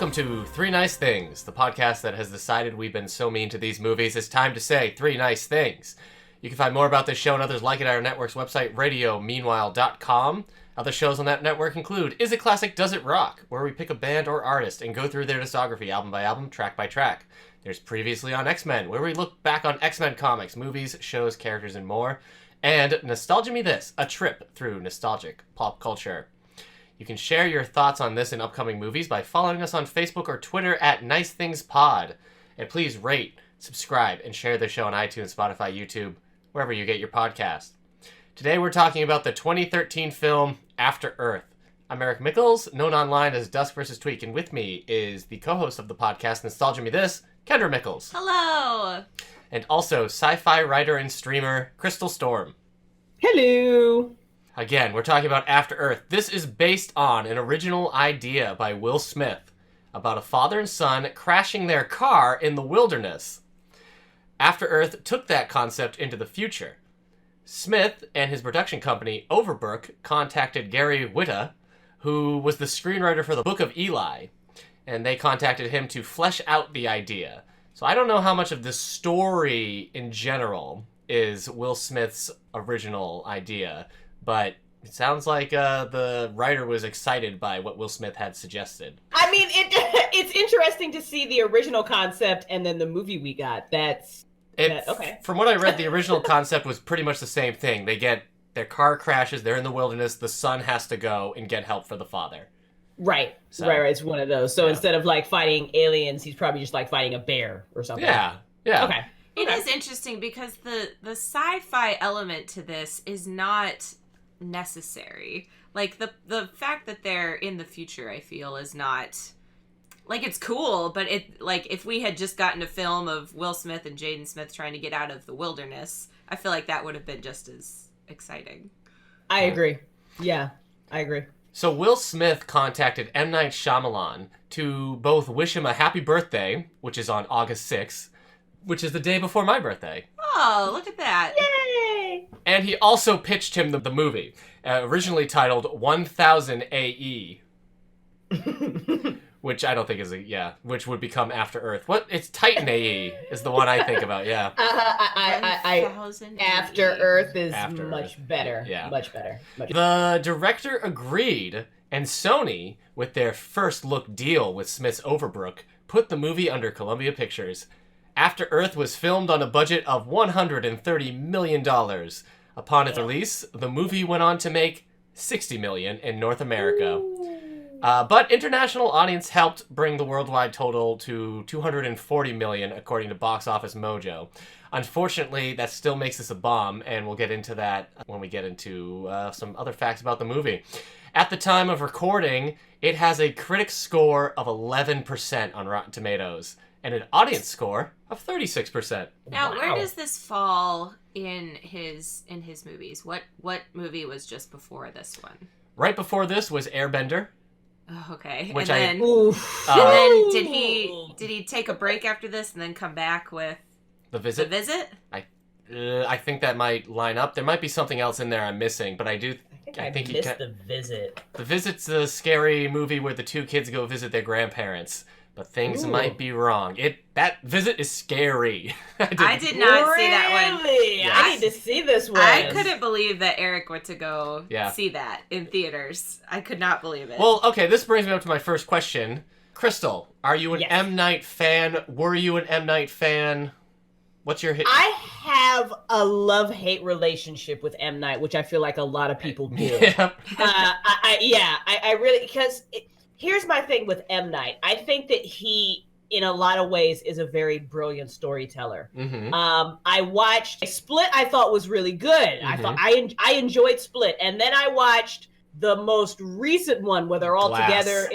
Welcome to Three Nice Things, the podcast that has decided we've been so mean to these movies, it's time to say three nice things. You can find more about this show and others like it at our network's website, radiomeanwhile.com. Other shows on that network include Is It Classic, Does It Rock?, where we pick a band or artist and go through their discography album by album, track by track. There's Previously on X-Men, where we look back on X-Men comics, movies, shows, characters, and more. And Nostalgia Me This, a trip through nostalgic pop culture. You can share your thoughts on this and upcoming movies by following us on Facebook or Twitter at NiceThingsPod. And please rate, subscribe, and share the show on iTunes, Spotify, YouTube, wherever you get your podcast. Today we're talking about the 2013 film After Earth. I'm Eric Mickles, known online as duskvstweak, and with me is the co-host of the podcast, Nostalgia Me This, Kendra Mickles. Hello! And also sci-fi writer and streamer, Crystal Storm. Hello! Again, we're talking about After Earth. This is based on an original idea by Will Smith about a father and son crashing their car in the wilderness. After Earth took that concept into the future. Smith and his production company, Overbrook, contacted Gary Whitta, who was the screenwriter for the Book of Eli, and they contacted him to flesh out the idea. So I don't know how much of the story in general is Will Smith's original idea, but it sounds like the writer was excited by what Will Smith had suggested. I mean, it's interesting to see the original concept and then the movie we got. Okay. From what I read, the original concept was pretty much the same thing. They get their car crashes, they're in the wilderness, the son has to go and get help for the father. Right. So, right. It's one of those. So instead of like fighting aliens, he's probably just like fighting a bear or something. Yeah. Okay. It is interesting because the sci-fi element to this is not necessary. Like the fact that they're in the future, I feel, is not like, it's cool, but it, like, if we had just gotten a film of Will Smith and Jaden Smith trying to get out of the wilderness, I feel like that would have been just as exciting. I agree. Yeah, I agree. So Will Smith contacted M. Night Shyamalan to both wish him a happy birthday, which is on August 6th, which is the day before my birthday. Oh, look at that. Yay! And he also pitched him the movie, originally titled 1000 AE, which I don't think is which would become After Earth. What? It's Titan AE is the one I think about, yeah. After Earth is much better. Yeah. Much better. The director agreed, and Sony, with their first look deal with Smith's Overbrook, put the movie under Columbia Pictures. After Earth was filmed on a budget of $130 million. Upon its release, the movie went on to make $60 million in North America. But international audience helped bring the worldwide total to $240 million, according to Box Office Mojo. Unfortunately, that still makes this a bomb, and we'll get into that when we get into some other facts about the movie. At the time of recording, it has a critic score of 11% on Rotten Tomatoes, and an audience score of 36%. Now, where does this fall in his movies? What movie was just before this one? Right before this was Airbender. Oh, okay. Which and then did he take a break after this and then come back with The Visit? The Visit? I think that might line up. There might be something else in there I'm missing, but I think he missed The Visit. The Visit's a scary movie where the two kids go visit their grandparents, but things might be wrong. That Visit is scary. I did not see that one. Really? Yeah. I need to see this one. I couldn't believe that Eric went to go see that in theaters. I could not believe it. Well, okay, this brings me up to my first question. Crystal, are you an M. Night fan? Were you an M. Night fan? What's your hit? I have a love-hate relationship with M. Night, which I feel like a lot of people do. Yeah. I really, because here's my thing with M. Night. I think that he, in a lot of ways, is a very brilliant storyteller. Mm-hmm. I watched Split. I thought was really good. Mm-hmm. I enjoyed Split, and then I watched the most recent one where they're all together.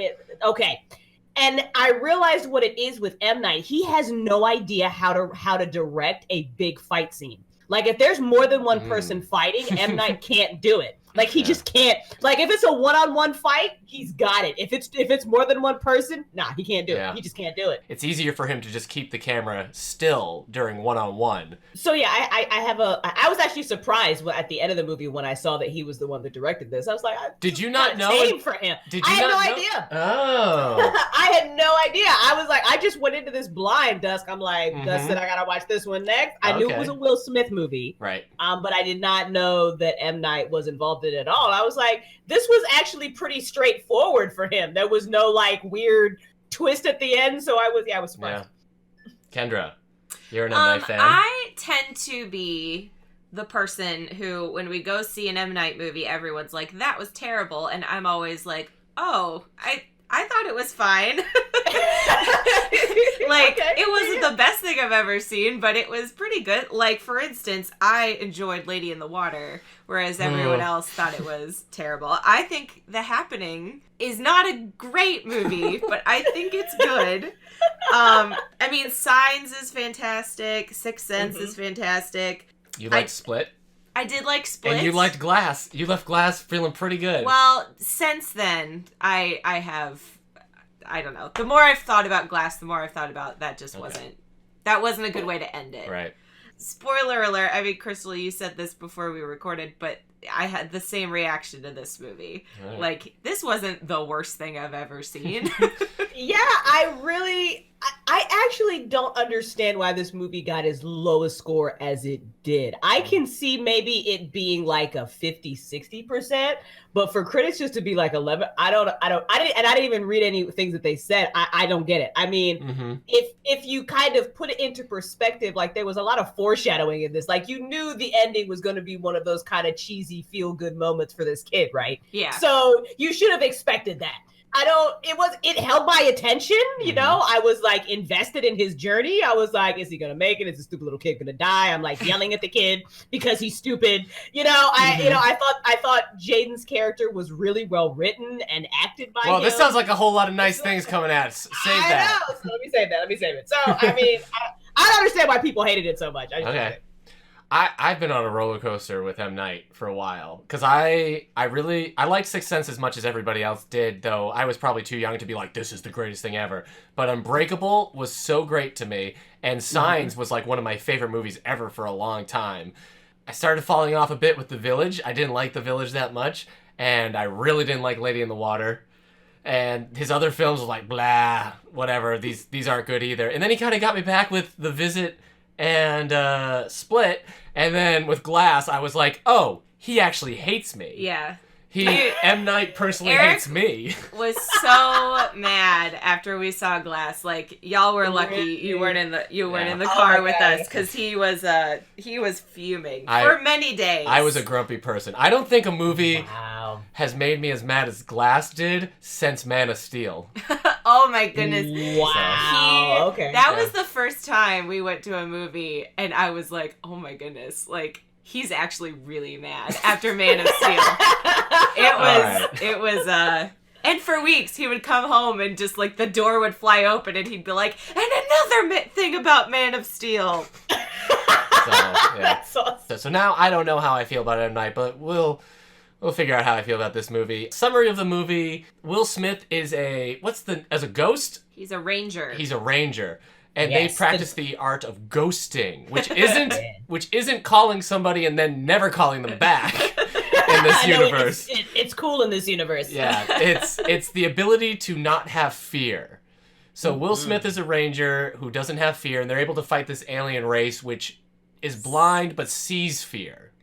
And I realized what it is with M. Night. He has no idea how to direct a big fight scene. Like, if there's more than one person fighting, M. Night can't do it. Like he just can't. Like if it's a one-on-one fight, he's got it. If it's more than one person, nah, he can't do it. He just can't do it. It's easier for him to just keep the camera still during one-on-one. So yeah, I was actually surprised at the end of the movie when I saw that he was the one that directed this. I was like, did you not know? Tame for him. Did you I had not no know? idea. Oh. I had no idea. I was like, I just went into this blind, Dusk. I'm like, Dusk said I gotta watch this one next. I knew it was a Will Smith movie, right? But I did not know that M. Night was involved in it at all. I was like, this was actually pretty straightforward for him. There was no like weird twist at the end, so I was surprised. Yeah. Kendra, you're an M. Night fan. I tend to be the person who, when we go see an M. Night movie, everyone's like, that was terrible, and I'm always like, oh, I thought it was fine. Like, it wasn't the best thing I've ever seen, but it was pretty good. Like, for instance, I enjoyed Lady in the Water, whereas everyone else thought it was terrible. I think The Happening is not a great movie, but I think it's good. I mean, Signs is fantastic. Sixth Sense is fantastic. You liked Split? I did like Split. And you liked Glass. You left Glass feeling pretty good. Well, since then, I have, I don't know. The more I've thought about Glass, the more I've thought about that wasn't a good way to end it. Right. Spoiler alert. I mean, Crystal, you said this before we recorded, but I had the same reaction to this movie. Right. Like, this wasn't the worst thing I've ever seen. Yeah, I actually don't understand why this movie got as low a score as it did. I can see maybe it being like a 50-60%, but for critics just to be like 11, I didn't even read any things that they said. I don't get it. I mean, if you kind of put it into perspective, like there was a lot of foreshadowing in this. Like you knew the ending was going to be one of those kind of cheesy feel-good moments for this kid, right? Yeah. So you should have expected that. It held my attention, you know? I was like invested in his journey. I was like, is he gonna make it? Is the stupid little kid gonna die? I'm like yelling at the kid because he's stupid. I thought Jaden's character was really well written and acted by him. Well, this sounds like a whole lot of nice things coming at us. Save that. I know. So let me save it. So, I mean, I don't understand why people hated it so much. Okay. I've been on a roller coaster with M. Night for a while because I liked Sixth Sense as much as everybody else did, though I was probably too young to be like, this is the greatest thing ever. But Unbreakable was so great to me, and Signs was like one of my favorite movies ever for a long time. I started falling off a bit with The Village. I didn't like The Village that much, and I really didn't like Lady in the Water. And his other films were like, blah, whatever, these aren't good either. And then he kind of got me back with The Visit and Split, and then with Glass, I was like, oh, he actually hates me. Yeah. M. Night personally Eric hates me. Was so mad after we saw Glass. Like, y'all were lucky you weren't in the car with us, because he was fuming for many days. I was a grumpy person. I don't think a movie has made me as mad as Glass did since Man of Steel. Oh my goodness. Wow. That was the first time we went to a movie, and I was like, oh my goodness, like, he's actually really mad after Man of Steel. It was, and for weeks he would come home and just like the door would fly open and he'd be like, and another thing about Man of Steel. That's awesome. So now I don't know how I feel about M. Night, but we'll figure out how I feel about this movie. Summary of the movie: Will Smith is as a ghost? He's a ranger. And they practice the art of ghosting, which isn't calling somebody and then never calling them back in this universe. It's cool in this universe. Yeah, it's the ability to not have fear. So Will Smith is a ranger who doesn't have fear, and they're able to fight this alien race which is blind but sees fear.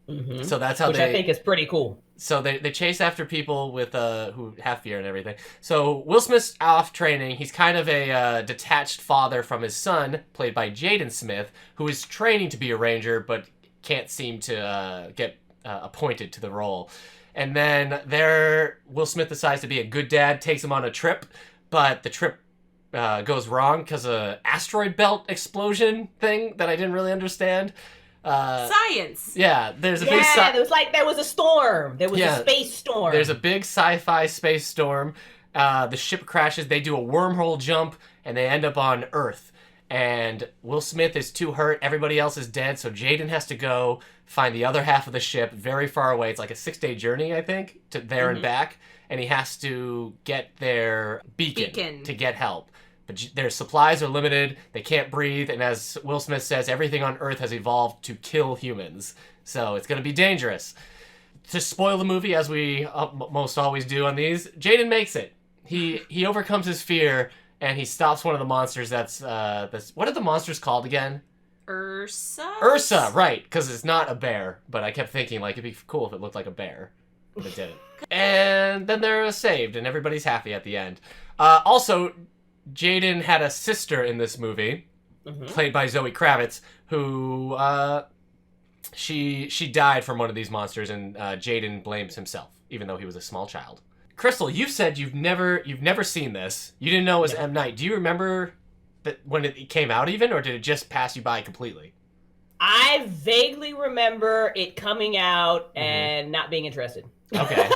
Mm-hmm. So that's how I think is pretty cool. So they chase after people with who have fear and everything. So Will Smith's off training. He's kind of a detached father from his son, played by Jaden Smith, who is training to be a ranger but can't seem to get appointed to the role. And then Will Smith decides to be a good dad, takes him on a trip, but the trip goes wrong because of an asteroid belt explosion thing that I didn't really understand. Science. Yeah, there's a big there was a storm. There was a space storm. There's a big sci-fi space storm. The ship crashes. They do a wormhole jump, and they end up on Earth. and Will Smith is too hurt. Everybody else is dead, so Jaden has to go find the other half of the ship very far away. It's like a 6-day journey, I think, to there and back, and he has to get their beacon to get help. But their supplies are limited, they can't breathe, and as Will Smith says, everything on Earth has evolved to kill humans. So it's going to be dangerous. To spoil the movie, as we most always do on these, Jaden makes it. He overcomes his fear, and he stops one of the monsters that's what are the monsters called again? Ursa, right, because it's not a bear, but I kept thinking, like, it'd be cool if it looked like a bear, but it didn't. And then they're saved, and everybody's happy at the end. Also, Jaden had a sister in this movie, played by Zoe Kravitz, who she died from one of these monsters, and Jaden blames himself, even though he was a small child. Crystal, you've said you've never seen this. You didn't know it was M. Night. Do you remember that when it came out even, or did it just pass you by completely? I vaguely remember it coming out and not being interested. Okay.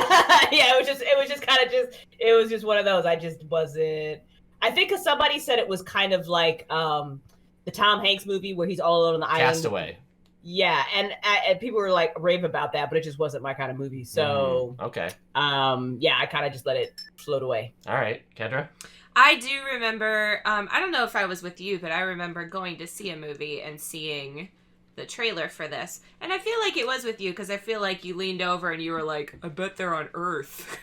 Yeah, it was just one of those. I just wasn't. I think because somebody said it was kind of like the Tom Hanks movie where he's all alone on the island. Castaway. Yeah, and people were like rave about that, but it just wasn't my kind of movie. So okay. Yeah, I kind of just let it float away. All right, Kendra. I do remember. I don't know if I was with you, but I remember going to see a movie and seeing the trailer for this, and I feel like it was with you because I feel like you leaned over and you were like, "I bet they're on Earth,"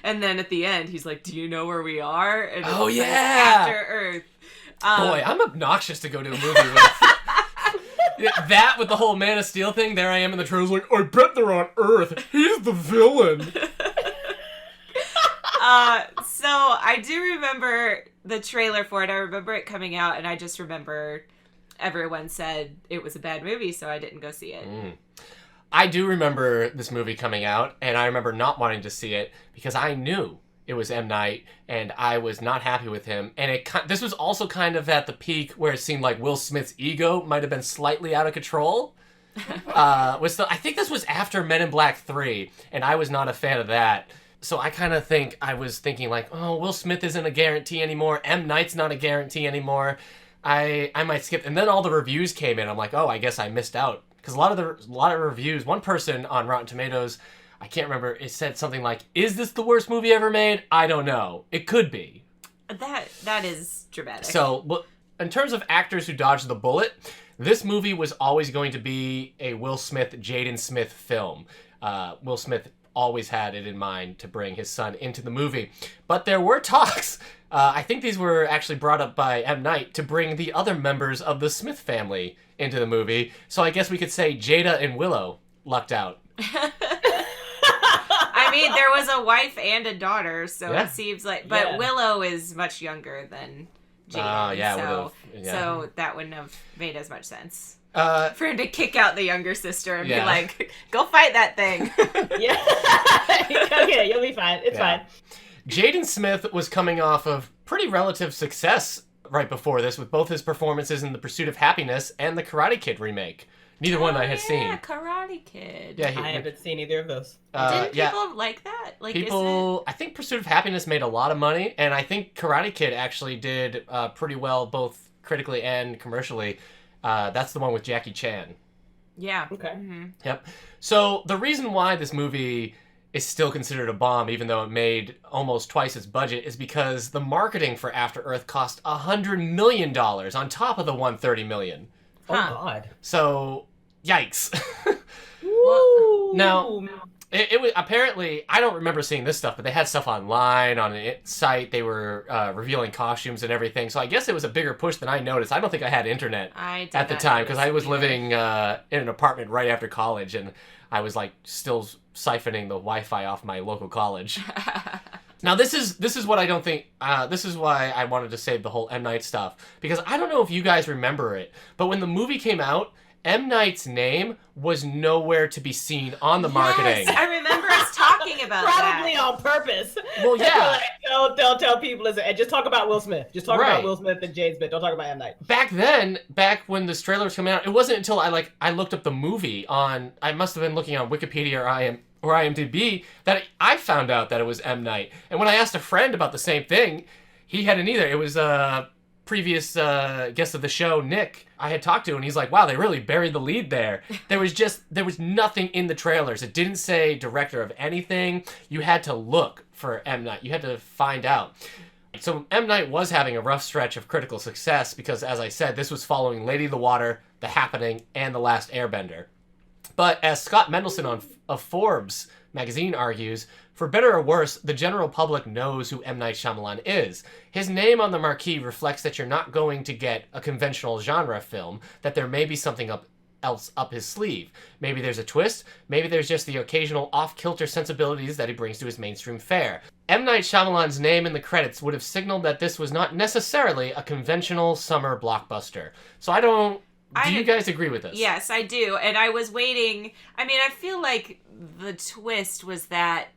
and then at the end, he's like, "Do you know where we are?" And oh yeah, after Earth. Boy, I'm obnoxious to go to a movie with. That with the whole Man of Steel thing, there I am in the trailer like, I bet they're on Earth. He's the villain. So I do remember the trailer for it. I remember it coming out, and I just remember everyone said it was a bad movie, so I didn't go see it. I do remember this movie coming out, and I remember not wanting to see it because I knew it was M. Night, and I was not happy with him. And this was also kind of at the peak where it seemed like Will Smith's ego might have been slightly out of control. I think this was after Men in Black 3, and I was not a fan of that. So I kind of think I was thinking like, oh, Will Smith isn't a guarantee anymore. M. Night's not a guarantee anymore. I might skip. And then all the reviews came in. I'm like, oh, I guess I missed out. Because a lot of reviews, one person on Rotten Tomatoes, I can't remember, it said something like, is this the worst movie ever made? I don't know. It could be. That is dramatic. So, in terms of actors who dodged the bullet, this movie was always going to be a Will Smith, Jaden Smith film. Will Smith always had it in mind to bring his son into the movie. But there were talks, I think these were actually brought up by M. Night, to bring the other members of the Smith family into the movie. So I guess we could say Jada and Willow lucked out. I mean, there was a wife and a daughter, so yeah. It seems like... But Willow is much younger than Jaden, so that wouldn't have made as much sense. For him to kick out the younger sister and be like, go fight that thing. Okay, you'll be fine. It's fine. Jaden Smith was coming off of pretty relative success right before this with both his performances in The Pursuit of Happiness and the Karate Kid remake. Neither one I had seen. Yeah, Karate Kid. Yeah, I haven't seen either of those. Didn't people like that? Like, I think Pursuit of Happiness made a lot of money, and I think Karate Kid actually did pretty well, both critically and commercially. That's the one with Jackie Chan. Yeah. Okay. Mm-hmm. Yep. So the reason why this movie is still considered a bomb, even though it made almost twice its budget, is because the marketing for After Earth cost $100 million on top of the $130 million. Oh, God. So, yikes. Woo. Now, it was apparently, I don't remember seeing this stuff, but they had stuff online on a site. They were revealing costumes and everything. So I guess it was a bigger push than I noticed. I don't think I had internet at the time because I was living in an apartment right after college, and I was like still siphoning the Wi-Fi off my local college. Now, this is what I don't think... this is why I wanted to save the whole M. Night stuff. Because I don't know if you guys remember it, but when the movie came out, M. Night's name was nowhere to be seen on the marketing. Yes, I remember us talking about Probably that. on purpose. Well, yeah. Like, don't tell people, listen, and just talk about Will Smith. Just talk about Will Smith and Jade Smith. Don't talk about M. Night. Back when this trailer was coming out, it wasn't until I looked up the movie on... I must have been looking on Wikipedia or IMDb that I found out that it was M. Night. And when I asked a friend about the same thing, he hadn't either. It was previous guest of the show, Nick, I had talked to, and he's like, wow, they really buried the lead there. There was nothing in the trailers. It didn't say director of anything. You had to look for M. Night. You had to find out. So M. Night was having a rough stretch of critical success because, as I said, this was following Lady of the Water, The Happening, and The Last Airbender. But as Scott Mendelson of Forbes magazine argues, for better or worse, the general public knows who M. Night Shyamalan is. His name on the marquee reflects that you're not going to get a conventional genre film, that there may be something else up his sleeve. Maybe there's a twist, maybe there's just the occasional off-kilter sensibilities that he brings to his mainstream fare. M. Night Shyamalan's name in the credits would have signaled that this was not necessarily a conventional summer blockbuster. So do you guys agree with this? Yes, I do. And I was waiting. I mean, I feel like the twist was that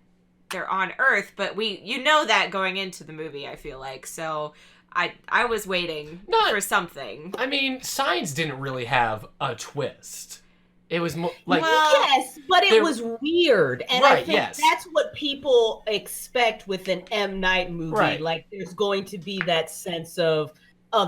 they're on Earth, but you know that going into the movie, I feel like. So I was waiting for something. I mean, Signs didn't really have a twist. It was more like... Well, yes, but it was weird. And right, I think that's what people expect with an M. Night movie. Right. Like, there's going to be that sense of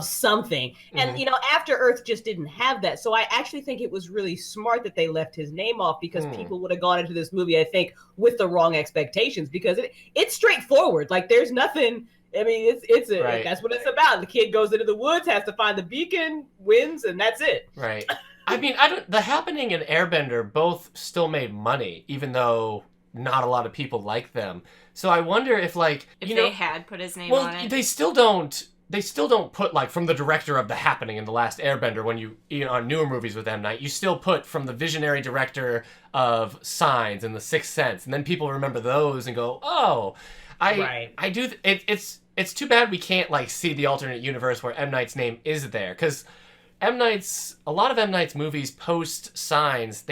something. And, After Earth just didn't have that. So I actually think it was really smart that they left his name off because people would have gone into this movie, I think, with the wrong expectations because it's straightforward. Like, there's nothing... I mean, right. That's what it's about. The kid goes into the woods, has to find the beacon, wins, and that's it. Right. I mean, The Happening and Airbender both still made money, even though not a lot of people like them. So I wonder if they had put his name on it. They still don't put, like, from the director of The Happening and The Last Airbender when you on newer movies with M. Night, you still put from the visionary director of Signs and The Sixth Sense, and then people remember those and go, oh, I do. It's too bad we can't, like, see the alternate universe where M. Night's name is there, because a lot of M. Night's movies post Signs,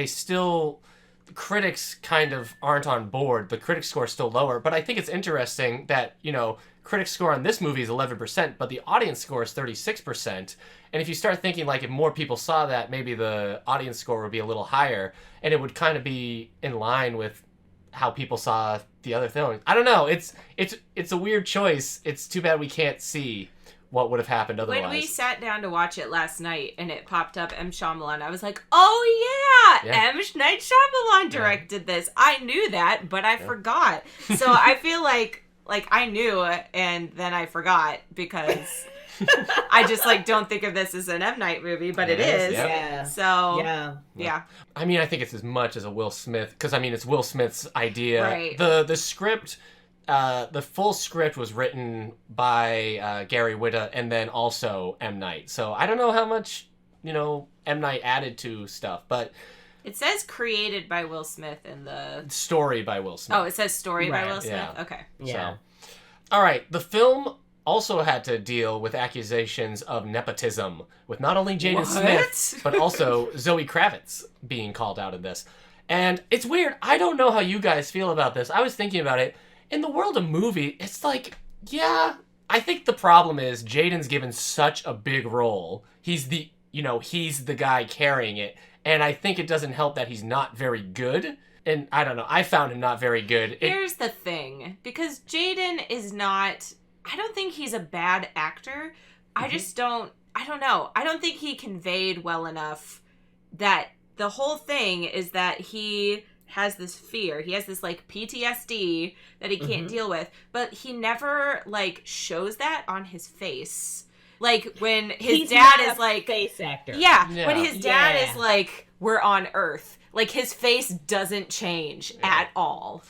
critics kind of aren't on board. The critic score is still lower, but I think it's interesting that, critic score on this movie is 11%, but the audience score is 36%. And if you start thinking, like, if more people saw that, maybe the audience score would be a little higher, and it would kind of be in line with how people saw the other film. I don't know. It's a weird choice. It's too bad we can't see what would have happened otherwise. When we sat down to watch it last night and it popped up M. Shyamalan, I was like, oh yeah. M. Night Shyamalan directed this. I knew that, but I forgot. So I feel like I knew and then I forgot because I just don't think of this as an M. Night movie, but it is. Yeah. So yeah. I mean, I think it's as much as a Will Smith, because I mean it's Will Smith's idea. Right. The script, the full script was written by Gary Whitta and then also M. Night. So I don't know how much M. Night added to stuff, but it says created by Will Smith in the story by Will Smith. Oh, it says story by Will Smith. Yeah. Okay. Yeah. So, all right. The film also had to deal with accusations of nepotism, with not only Jaden Smith, but also Zoe Kravitz being called out in this. And it's weird. I don't know how you guys feel about this. I was thinking about it. In the world of movie, it's like, yeah, I think the problem is Jaden's given such a big role. He's the guy carrying it. And I think it doesn't help that he's not very good. And I don't know. I found him not very good. Here's the thing. Because Jaden is not... I don't think he's a bad actor. I don't know. I don't think he conveyed well enough that the whole thing is that he has this fear. He has this PTSD that he can't deal with, but he never shows that on his face. When his dad is face actor. Yeah, when his dad is we're on Earth. His face doesn't change at all.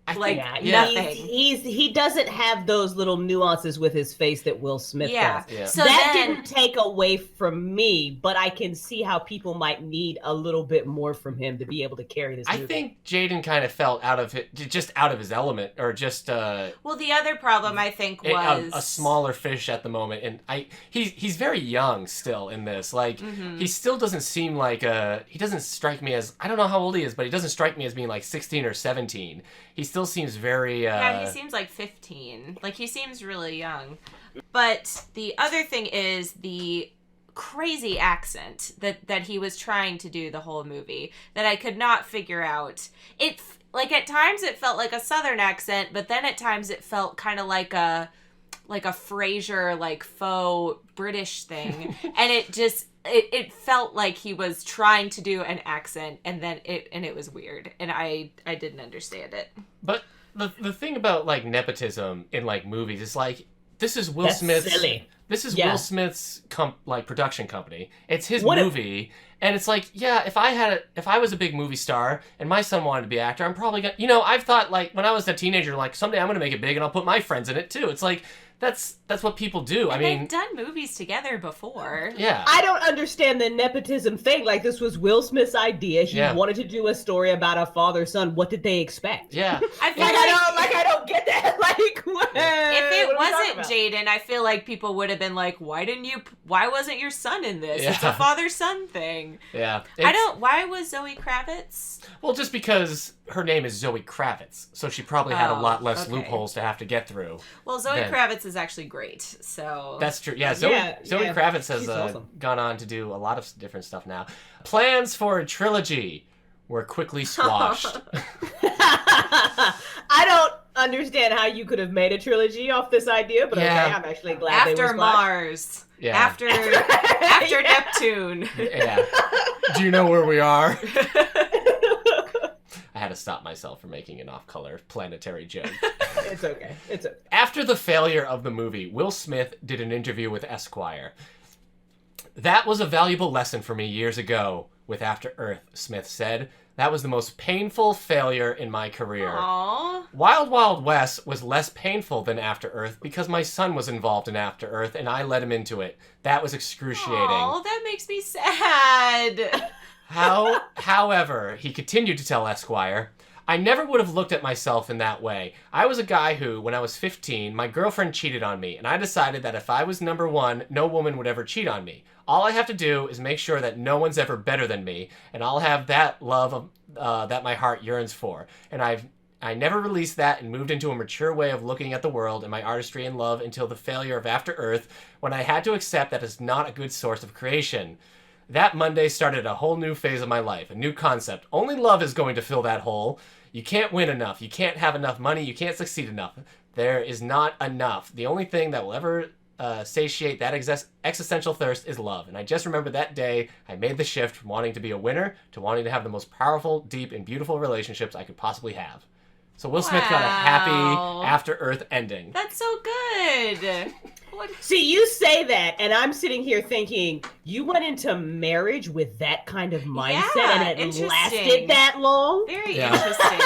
Nothing. He doesn't have those little nuances with his face that Will Smith does. Yeah. So that didn't take away from me, but I can see how people might need a little bit more from him to be able to carry this movie. I think Jaden kind of felt out of his element, or just well, the other problem I think was a smaller fish at the moment, and he's very young still in this. He still doesn't seem he doesn't strike me as, I don't know how old he is, but he doesn't strike me as being 16 or 17. He still seems very... Yeah, he seems 15. He seems really young. But the other thing is the crazy accent that he was trying to do the whole movie that I could not figure out. It, at times it felt like a Southern accent, but then at times it felt kind of like a like a Frasier, like faux British thing. And it felt like he was trying to do an accent, and then it was weird. And I didn't understand it. But the thing about, like, nepotism in, like, movies is, like, this is Will Smith's... silly. This is Will Smith's production company. It's his movie, and it's like, yeah, if I was a big movie star and my son wanted to be an actor, I'm probably gonna, I've thought, like, when I was a teenager, like, someday I'm gonna make it big and I'll put my friends in it too. It's like, that's what people do. And they've done movies together before. Yeah. I don't understand the nepotism thing. Like, this was Will Smith's idea. He wanted to do a story about a father-son. What did they expect? Yeah. I don't get that. Like, what? If it wasn't Jaden, I feel like people would have been like, why wasn't your son in this? Yeah. It's a father-son thing. Yeah. Why was Zoe Kravitz? Well, just because her name is Zoe Kravitz, so she probably had a lot less loopholes to have to get through. Well, Zoe Kravitz is actually great, so... That's true. Yeah, Zoe Kravitz has awesome. gone on to do a lot of different stuff now. Plans for a trilogy were quickly squashed. I don't understand how you could have made a trilogy off this idea, but okay, I'm actually glad they were After Mars. Yeah. After Neptune. Yeah. Do you know where we are? I had to stop myself from making an off-color planetary joke. It's okay. After the failure of the movie, Will Smith did an interview with Esquire. That was a valuable lesson for me years ago with After Earth, Smith said. That was the most painful failure in my career. Aww. Wild Wild West was less painful than After Earth because my son was involved in After Earth and I let him into it. That was excruciating. Oh, that makes me sad. However, he continued to tell Esquire, I never would have looked at myself in that way. I was a guy who, when I was 15, my girlfriend cheated on me, and I decided that if I was number one, no woman would ever cheat on me. All I have to do is make sure that no one's ever better than me, and I'll have that love that my heart yearns for. And I never released that and moved into a mature way of looking at the world and my artistry and love until the failure of After Earth, when I had to accept that it's not a good source of creation. That Monday started a whole new phase of my life, a new concept. Only love is going to fill that hole. You can't win enough. You can't have enough money. You can't succeed enough. There is not enough. The only thing that will ever satiate that existential thirst is love. And I just remember that day I made the shift from wanting to be a winner to wanting to have the most powerful, deep, and beautiful relationships I could possibly have. So Will Smith got a happy After Earth ending. That's so good. See, you say that, and I'm sitting here thinking, you went into marriage with that kind of mindset, and it lasted that long? Very interesting.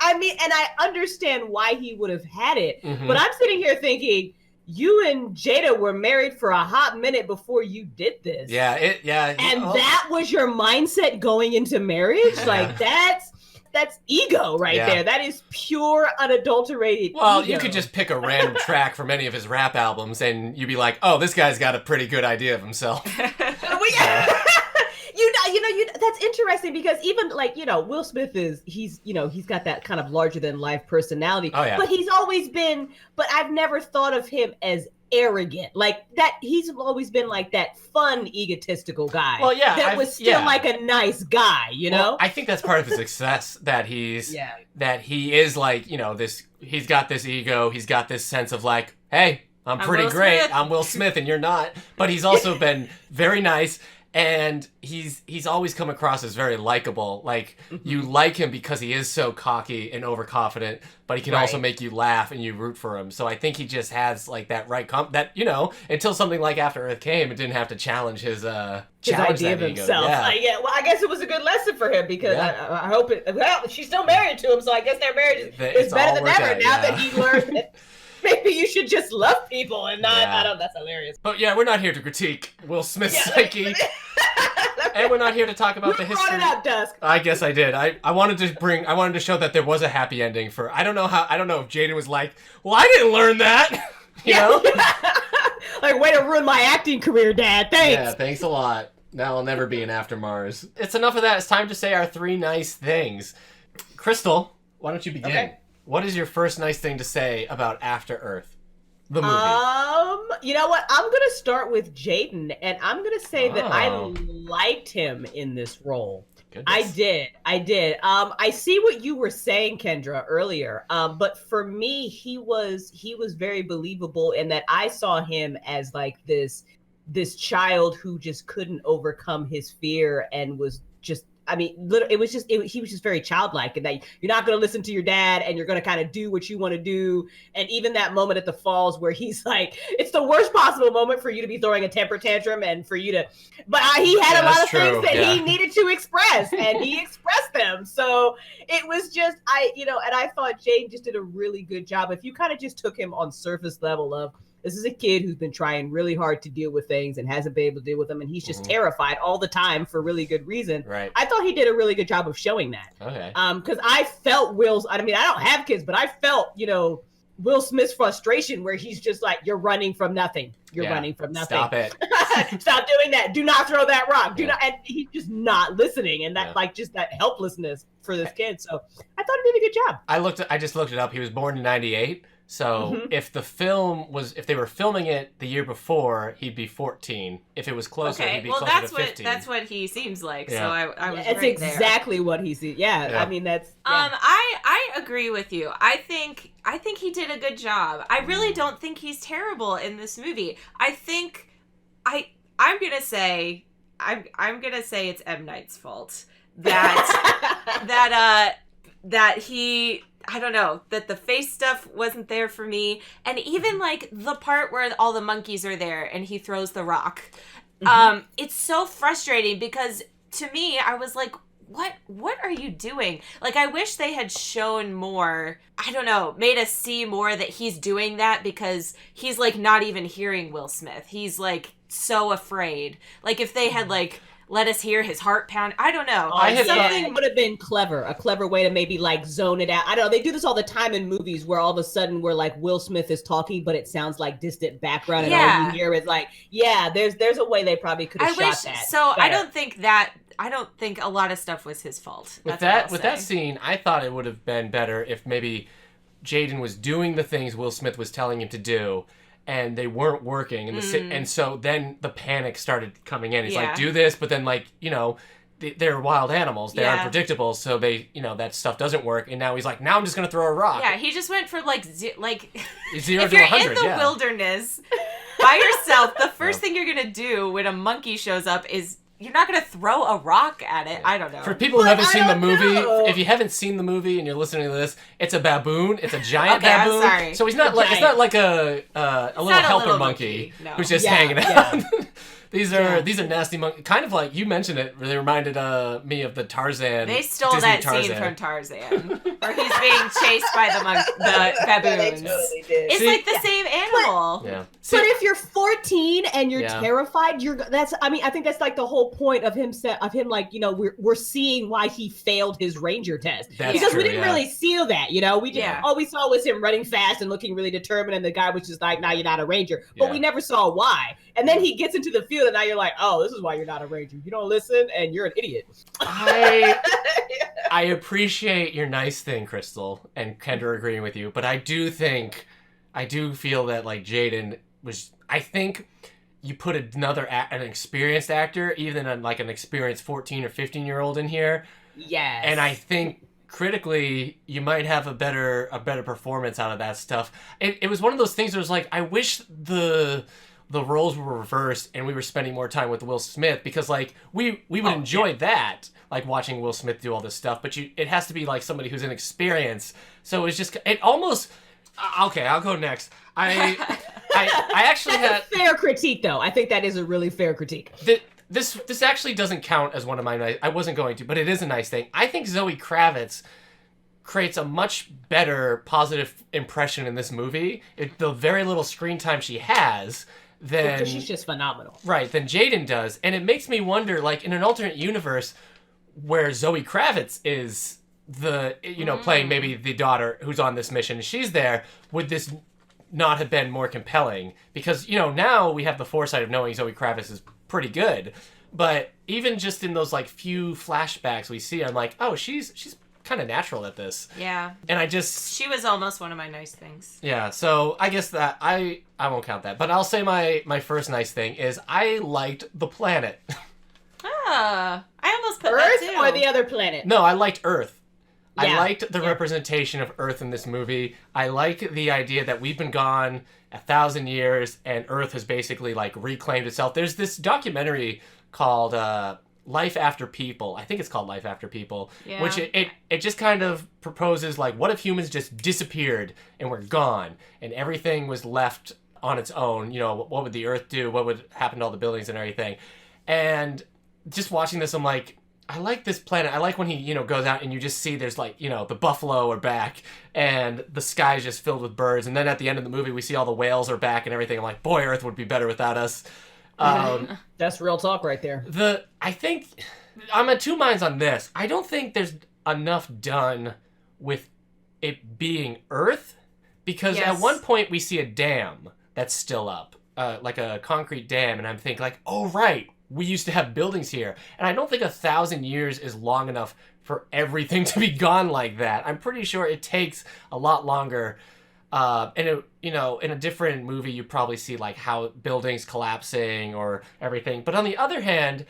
I mean, and I understand why he would have had it, but I'm sitting here thinking, you and Jada were married for a hot minute before you did this. That was your mindset going into marriage? Like, that's ego there. That is pure, unadulterated ego. You could just pick a random track from any of his rap albums and you'd be like, oh, this guy's got a pretty good idea of himself. That's interesting because even Will Smith he's got that kind of larger than life personality. Oh, yeah. But he's always been, but I've never thought of him as arrogant like that. He's always been like that fun, egotistical guy. Well, yeah, that was still like a nice guy, Well, I think that's part of his success that he's that he is like this. He's got this ego. He's got this sense of like, hey, I'm pretty great. I'm Will Smith, and you're not. But he's also been very nice. And he's always come across as very likable. Like, you like him because he is so cocky and overconfident, but he can also make you laugh and you root for him. So I think he just has like that until something like After Earth came, it didn't have to challenge his idea of himself. Well, I guess it was a good lesson for him because I hope it. Well, she's still married to him, so I guess their marriage is better than ever now that he learned that. Maybe you should just love people and not. I don't. That's hilarious. But we're not here to critique Will Smith's psyche, and we're not here to talk about the history. You brought it up, Dusk. I guess I did. I wanted to show that there was a happy ending for. I don't know if Jaden was like, well, I didn't learn that. You know, like, way to ruin my acting career, Dad. Thanks. Yeah, thanks a lot. Now I'll never be an After Mars. It's enough of that. It's time to say our 3 nice things. Crystal, why don't you begin? Okay. What is your first nice thing to say about After Earth? The movie. You know what? I'm gonna start with Jaden, and I'm gonna say that I liked him in this role. Goodness. I did. I see what you were saying, Kendra, earlier. But for me, he was very believable in that I saw him as like this child who just couldn't overcome his fear and was just. I mean, he was just very childlike, and that you're not going to listen to your dad, and you're going to kind of do what you want to do. And even that moment at the falls where he's like, it's the worst possible moment for you to be throwing a temper tantrum and for you to, but he had a lot of things that he needed to express, and he expressed them. So it was just, and I thought Jane just did a really good job. If you kind of just took him on surface level of, this is a kid who's been trying really hard to deal with things and hasn't been able to deal with them, and he's just terrified all the time for really good reason. Right. I thought he did a really good job of showing that. Okay. Because I felt I don't have kids, but I felt, Will Smith's frustration where he's just like, you're running from nothing. You're running from nothing. Stop it. Stop doing that. Do not throw that rock. Do not. And he's just not listening. And that just that helplessness for this kid. So I thought he did a good job. I just looked it up. He was born in 98. So if if they were filming it the year before, he'd be 14. If it was closer, he'd be closer to 15. That's what he seems like. Yeah. So I was It's right exactly there. what he sees. Yeah, I mean, that's... Yeah. I agree with you. I think he did a good job. I really don't think he's terrible in this movie. I think I'm gonna say it's M. Night's fault that he, I don't know, that the face stuff wasn't there for me. And even like the part where all the monkeys are there and he throws the rock. It's so frustrating because to me, I was like, what are you doing? Like, I wish they had shown more, I don't know, made us see more that he's doing that because he's like not even hearing Will Smith. He's like so afraid. Like if they had like let us hear his heart pound. I don't know. Something would have been a clever way to maybe like zone it out. I don't know. They do this all the time in movies where all of a sudden we're like Will Smith is talking, but it sounds like distant background, and all you hear is like, there's a way they probably could have shot that. So better. I don't think a lot of stuff was his fault. With that scene, I thought it would have been better if maybe Jaden was doing the things Will Smith was telling him to do, and they weren't working, and so then the panic started coming in. He's like, do this, but then like, they're wild animals. They're unpredictable, so they, that stuff doesn't work. And now he's like, now I'm just gonna throw a rock. Yeah, he just went for like 0 if you're to 100, in the wilderness by yourself, the first thing you're gonna do when a monkey shows up is you're not going to throw a rock at it. I don't know. For people who haven't seen the movie, if you haven't seen the movie and you're listening to this, it's a baboon. It's a giant baboon. I'm sorry. So he's not like, it's not like a little helper monkey who's just hanging out. These are nasty monkeys. Kind of like, you mentioned it, they reminded me of the Tarzan. They stole Disney that Tarzan. scene from Tarzan, where he's being chased by the baboons. They totally did. It's like the same animal. But if you're 14 and you're terrified, I think that's like the whole point of him like, we're seeing why he failed his ranger test. Because we didn't really see that, all we saw was him running fast and looking really determined, and the guy was just like, nah, you're not a ranger. But we never saw why. And then he gets into the field, and now you're like, oh, this is why you're not a ranger. You don't listen, and you're an idiot. I appreciate your nice thing, Crystal, and Kendra agreeing with you, but I do feel that like Jaden was, I think you put an experienced actor, even an experienced 14 or 15-year-old in here. Yes. And I think critically, you might have a better performance out of that stuff. It was one of those things where it was like, I wish the roles were reversed and we were spending more time with Will Smith, because like we would enjoy that, like watching Will Smith do all this stuff, but it has to be like somebody who's inexperienced. So it almost okay, I'll go next. I actually had a fair critique, though. I think that is a really fair critique. This actually doesn't count as one of my I wasn't going to, but it is a nice thing. I think Zoe Kravitz creates a much better positive impression in this movie. The very little screen time she has, then she's just phenomenal. Right, than Jaden does. And it makes me wonder, like, in an alternate universe where Zoe Kravitz is playing maybe the daughter who's on this mission, she's there, would this not have been more compelling? Because, now we have the foresight of knowing Zoe Kravitz is pretty good. But even just in those, like, few flashbacks we see, I'm like, oh, she's kind of natural at this. Yeah. And I just... She was almost one of my nice things. Yeah, so I guess that... I won't count that. But I'll say my first nice thing is I liked the planet. I almost put Earth that too. or the other planet? No, I liked Earth. I Yeah. liked the representation of Earth in this movie. I like the idea that we've been gone 1,000 years and Earth has basically like reclaimed itself. There's this documentary called Life After People. I think it's called Life After People, Yeah. which it just kind of proposes like, what if humans just disappeared and were gone and everything was left on its own? You know, what would the Earth do? What would happen to all the buildings and everything? And just watching this, I'm like, I like this planet. I like when he, you know, goes out and you just see there's like, you know, the buffalo are back and the sky's just filled with birds. And then at the end of the movie, we see all the whales are back and everything. I'm like, boy, Earth would be better without us. That's real talk right there. I think I'm at two minds on this. I don't think there's enough done with it being Earth because Yes. at one point we see a dam that's still up, like a concrete dam. And I'm thinking like, oh, right. We used to have buildings here. And I don't think 1,000 years is long enough for everything to be gone like that. I'm pretty sure it takes a lot longer. And you know, in a different movie, you probably see like how buildings collapsing or everything. But on the other hand,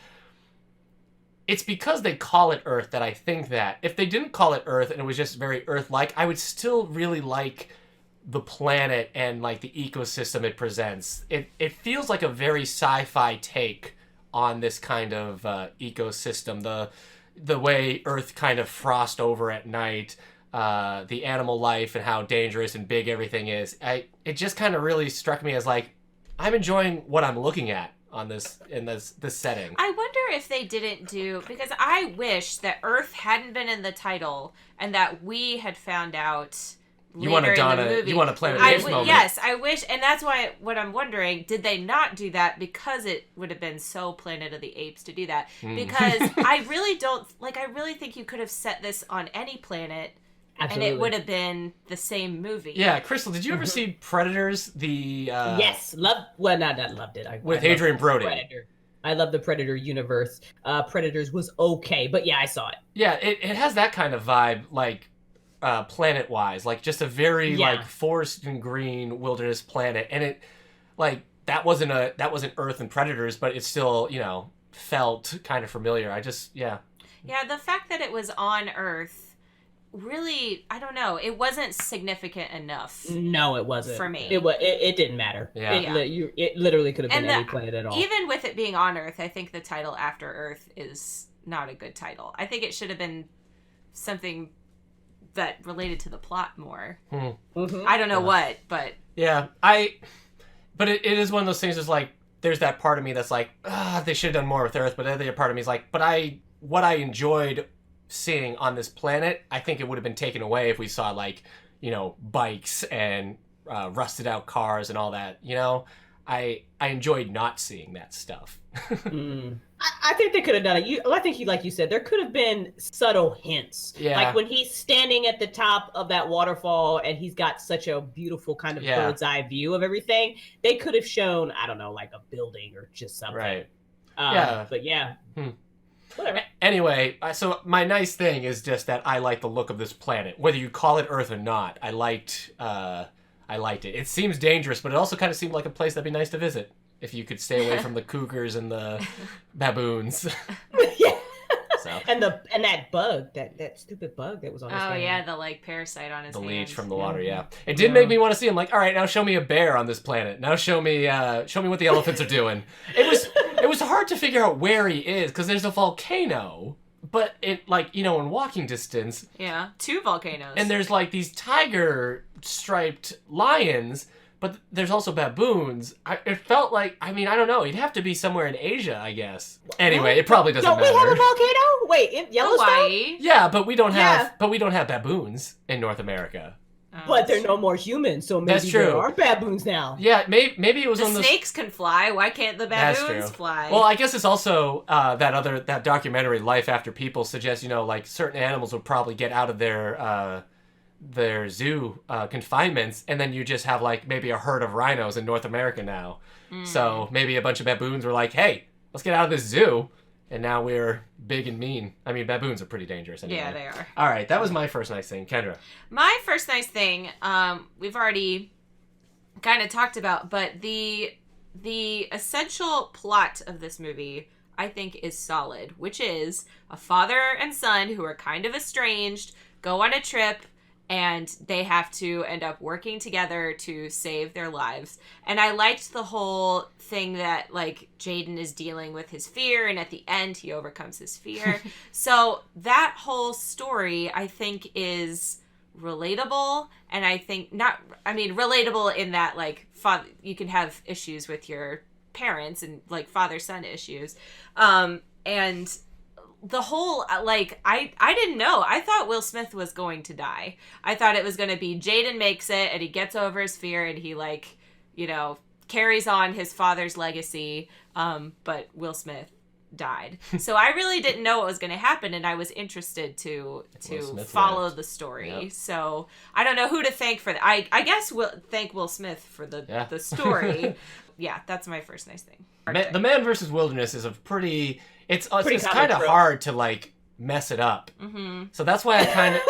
it's because they call it Earth that I think that. If they didn't call it Earth and it was just very Earth-like, I would still really like the planet and like the ecosystem it presents. It feels like a very sci-fi take on this kind of ecosystem, the way Earth kind of frost over at night, the animal life and how dangerous and big everything is. It just kind of really struck me as like, I'm enjoying what I'm looking at on this setting. I wonder if they didn't do, because I wish that Earth hadn't been in the title and that we had found out You want later a in the movie. you want a Planet I Apes would- moment. Yes, I wish, and that's why what I'm wondering, did they not do that because it would have been so Planet of the Apes to do that? Because I really don't, like, I really think you could have set this on any planet Absolutely. and it would have been the same movie. Yeah, Crystal, did you ever see Predators? Yes, not loved it. With loved Adrian Brody. Predator. I love the Predator universe. Predators was okay, but yeah, I saw it. Yeah, it has that kind of vibe, like planet-wise, like just a very like forest and green wilderness planet, and it like that wasn't Earth and Predators, but it still, you know, felt kind of familiar. Yeah, the fact that it was on Earth, really, I don't know, it wasn't significant enough. No, it wasn't for me. It didn't matter. Yeah. It literally could have been And any planet at all. Even with it being on Earth, I think the title After Earth is not a good title. I think it should have been something that related to the plot more. Mhm. I don't know what, but yeah. But it is one of those things. Is like there's that part of me that's like, they should have done more with Earth, but the other part of me is like, but what I enjoyed seeing on this planet, I think it would have been taken away if we saw like, you know, bikes and rusted out cars and all that. You know, I enjoyed not seeing that stuff. I think they could have done it. I think, like you said, there could have been subtle hints. Yeah. Like when he's standing at the top of that waterfall and he's got such a beautiful kind of bird's eye view of everything. They could have shown, I don't know, like a building or just something. Right. But yeah. Whatever. Anyway, so my nice thing is just that I like the look of this planet, whether you call it Earth or not. I liked it. It seems dangerous, but it also kind of seemed like a place that'd be nice to visit if you could stay away from the cougars and the baboons. Yeah. So And that bug, that stupid bug that was on his hand. yeah, the like parasite on his the hands. leech from the water, yeah. It did make me want to see him. Like, all right, now show me a bear on this planet. Now show me what the elephants are doing. It was hard to figure out where he is because there's a volcano, but it like, you know, in walking distance. Yeah, 2 volcanoes. And there's like these tiger striped lions, but there's also baboons. It felt like, I mean, I don't know. He'd have to be somewhere in Asia, I guess. Anyway, it probably doesn't matter. Don't we have a volcano? Wait, in Yellowstone? Hawaii. Yeah, but we don't have baboons in North America. But they're no more human, so maybe That's true. there are baboons now. Yeah, maybe it was The on the snakes can fly. Why can't the That's baboons true. fly? Well, I guess it's also that documentary, Life After People, suggests, you know, like certain animals would probably get out of their zoo confinements, and then you just have like maybe a herd of rhinos in North America now. So maybe a bunch of baboons were like, hey, let's get out of this zoo. and now we're big and mean. I mean, baboons are pretty dangerous anyway. Yeah, they are. All right, that was my first nice thing. Kendra. My first nice thing, we've already kind of talked about, but the essential plot of this movie, I think, is solid, which is a father and son who are kind of estranged, go on a trip, and they have to end up working together to save their lives. And I liked the whole thing that, like, Jaden is dealing with his fear, and at the end, he overcomes his fear. So that whole story, I think, is relatable. And I think relatable in that, like, you can have issues with your parents and, like, father-son issues. And the whole, like, I didn't know. I thought Will Smith was going to die. I thought it was going to be Jaden makes it and he gets over his fear and he, like, you know, carries on his father's legacy. But Will Smith died. So I really didn't know what was going to happen, and I was interested to follow the story. Yep. So I don't know who to thank for that. I guess we'll thank Will Smith for the story. Yeah, that's my first nice thing. The Man versus Wilderness is a pretty... It's kind of hard to, like, mess it up. Mm-hmm. So that's why I kind of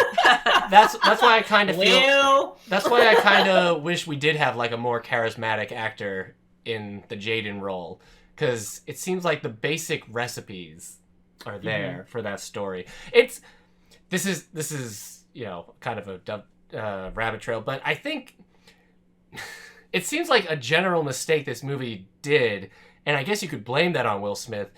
that's why I kind of feel that's why I kind of wish we did have, like, a more charismatic actor in the Jaden role, because it seems like the basic recipes are there for that story. This is you know, kind of a rabbit trail, but I think it seems like a general mistake this movie did, and I guess you could blame that on Will Smith.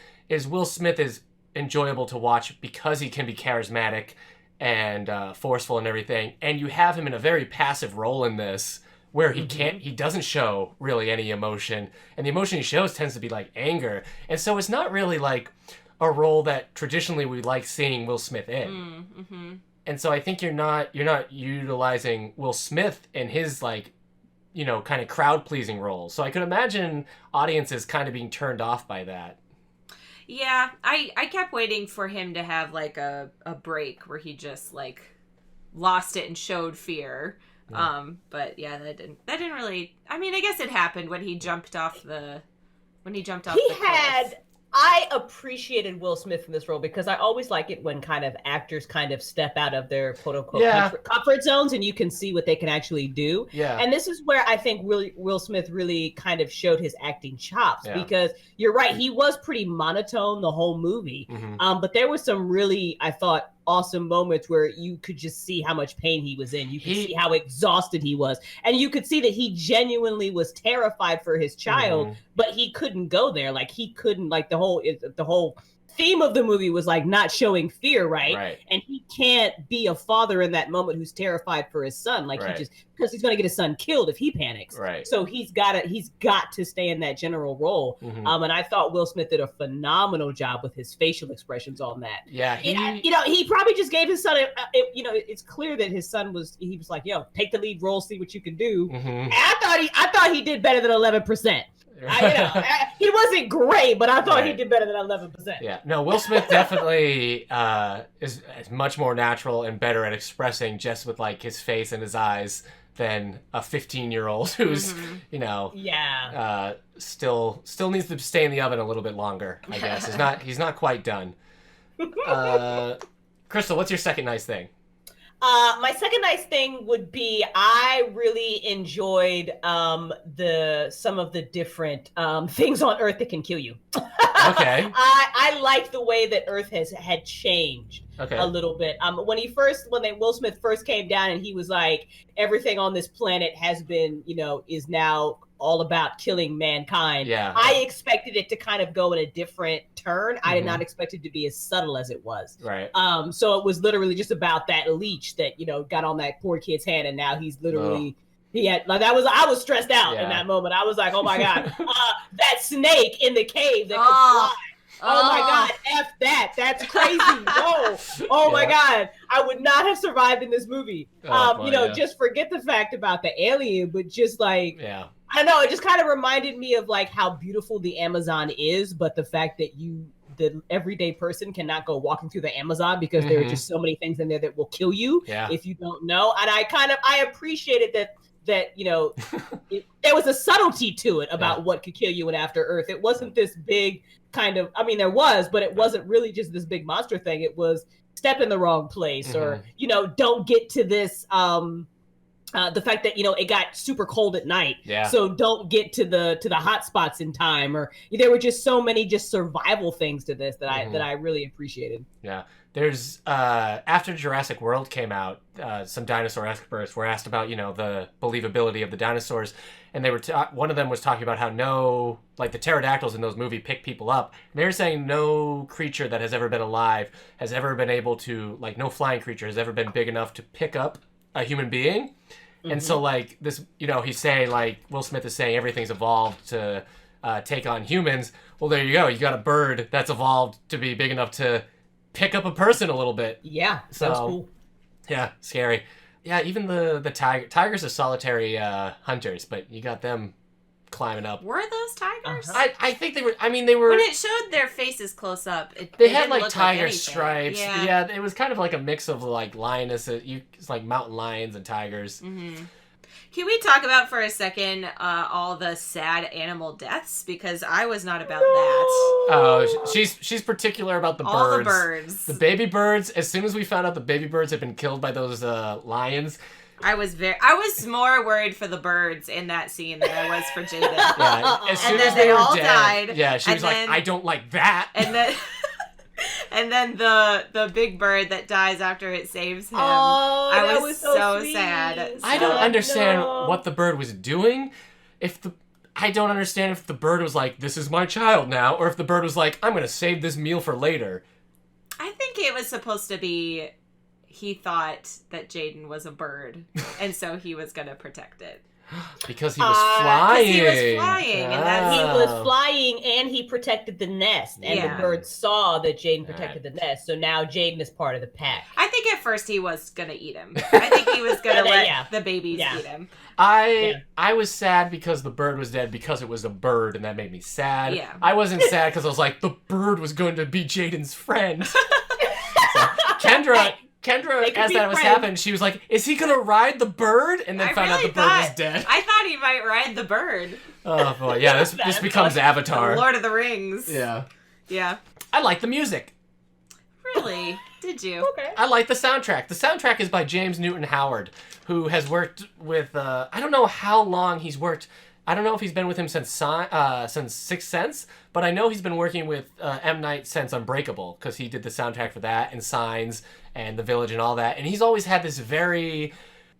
Will Smith is enjoyable to watch because he can be charismatic and forceful and everything, and you have him in a very passive role in this where he doesn't show really any emotion, and the emotion he shows tends to be like anger, and so it's not really like a role that traditionally we like seeing Will Smith in. Mm-hmm. And so I think you're not utilizing Will Smith in his, like, you know, kind of crowd pleasing role. So I could imagine audiences kind of being turned off by that. Yeah, I kept waiting for him to have, like, a break where he just, like, lost it and showed fear. Yeah. But yeah, that didn't really. I mean, I guess it happened when he jumped off the. I appreciated Will Smith in this role because I always like it when kind of actors kind of step out of their quote unquote comfort zones and you can see what they can actually do. Yeah. And this is where I think Will Smith really kind of showed his acting chops because you're right. He was pretty monotone the whole movie. Mm-hmm. But there was some really, I thought, awesome moments where you could just see how much pain he was in. You could see how exhausted he was. And you could see that he genuinely was terrified for his child, but he couldn't go there. Like, he couldn't, like, the whole theme of the movie was, like, not showing fear, right? And he can't be a father in that moment who's terrified for his son. Like, he just, because he's going to get his son killed if he panics. Right. So he's got to stay in that general role. Mm-hmm. And I thought Will Smith did a phenomenal job with his facial expressions on that. Yeah. He probably just gave his son, it's clear that his son was like, yo, take the lead role, see what you can do. Mm-hmm. And I thought he did better than 11%. He wasn't great, but I thought he did better than 11%. Yeah, no, Will Smith definitely is much more natural and better at expressing just with, like, his face and his eyes than a 15-year-old who's, still needs to stay in the oven a little bit longer, I guess. He's not quite done. Crystal, what's your second nice thing? My second nice thing would be I really enjoyed some of the different things on Earth that can kill you. Okay. I like the way that Earth had changed a little bit. When Will Smith first came down and he was like, everything on this planet has been, is now all about killing mankind. Yeah. I expected it to kind of go in a different turn. I did not expect it to be as subtle as it was. Right. So it was literally just about that leech that, got on that poor kid's hand, and now he's literally I was stressed out in that moment. I was like, oh my God. That snake in the cave that could fly. Oh my God, F that. That's crazy. Whoa. Oh my God. I would not have survived in this movie. Just forget the fact about the alien, but just like, I don't know, it just kind of reminded me of, like, how beautiful the Amazon is, but the fact that the everyday person cannot go walking through the Amazon because there are just so many things in there that will kill you if you don't know. And I appreciated that there was a subtlety to it about what could kill you in After Earth. It wasn't this big kind of, I mean, there was, but it wasn't really just this big monster thing. It was step in the wrong place, or, you know, don't get to this, the fact that, you know, it got super cold at night, so don't get to the hot spots in time, or there were just so many just survival things to this that I really appreciated. Yeah. There's after Jurassic World came out, some dinosaur experts were asked about, you know, the believability of the dinosaurs, and they were one of them was talking about how the pterodactyls in those movies pick people up. And they were saying no creature that has ever been alive has ever been able to, like, no flying creature has ever been big enough to pick up a human being. And so, like, this, you know, he's saying, like, Will Smith is saying everything's evolved to take on humans. Well, there you go. You got a bird that's evolved to be big enough to pick up a person a little bit. Yeah, sounds cool. Yeah, scary. Yeah, even the tigers are solitary hunters, but you got them climbing up. Were those tigers? I think they were. I mean, they were. When it showed their faces close up, they had like tiger stripes. Yeah, it was kind of like a mix of like it's like mountain lions and tigers. Mm-hmm. Can we talk about for a second all the sad animal deaths? Because I was not about that. Oh, she's particular about the birds. All the birds. The baby birds. As soon as we found out the baby birds had been killed by those lions, I was more worried for the birds in that scene than I was for Jaden. Yeah, as soon as they all died. Yeah, she was like, I don't like that. And then. And then the big bird that dies after it saves him. Oh, I was so sad. I don't understand what the bird was doing. I don't understand if the bird was like, this is my child now, or if the bird was like, I'm going to save this meal for later. I think it was supposed to be he thought that Jaden was a bird, and so he was going to protect it. Because he was flying. Because he was flying. And he was flying, and he protected the nest. And the bird saw that Jaden protected the nest. So now Jaden is part of the pack. I think at first he was going to eat him. I think he was going to let the babies eat him. I was sad because the bird was dead because it was a bird, and that made me sad. Yeah. I wasn't sad because I was like, the bird was going to be Jaden's friend. So, Kendra, as that was happening, she was like, is he going to ride the bird? And then found out the bird was dead. I thought he might ride the bird. Oh, boy. Yeah, this becomes Avatar. Lord of the Rings. Yeah. Yeah. I like the music. Really? Did you? Okay. I like the soundtrack. The soundtrack is by James Newton Howard, who has worked with, I don't know how long he's worked. I don't know if he's been with him since Sixth Sense, but I know he's been working with M. Night since Unbreakable, because he did the soundtrack for that, and Signs, and The Village, and all that. And he's always had this very,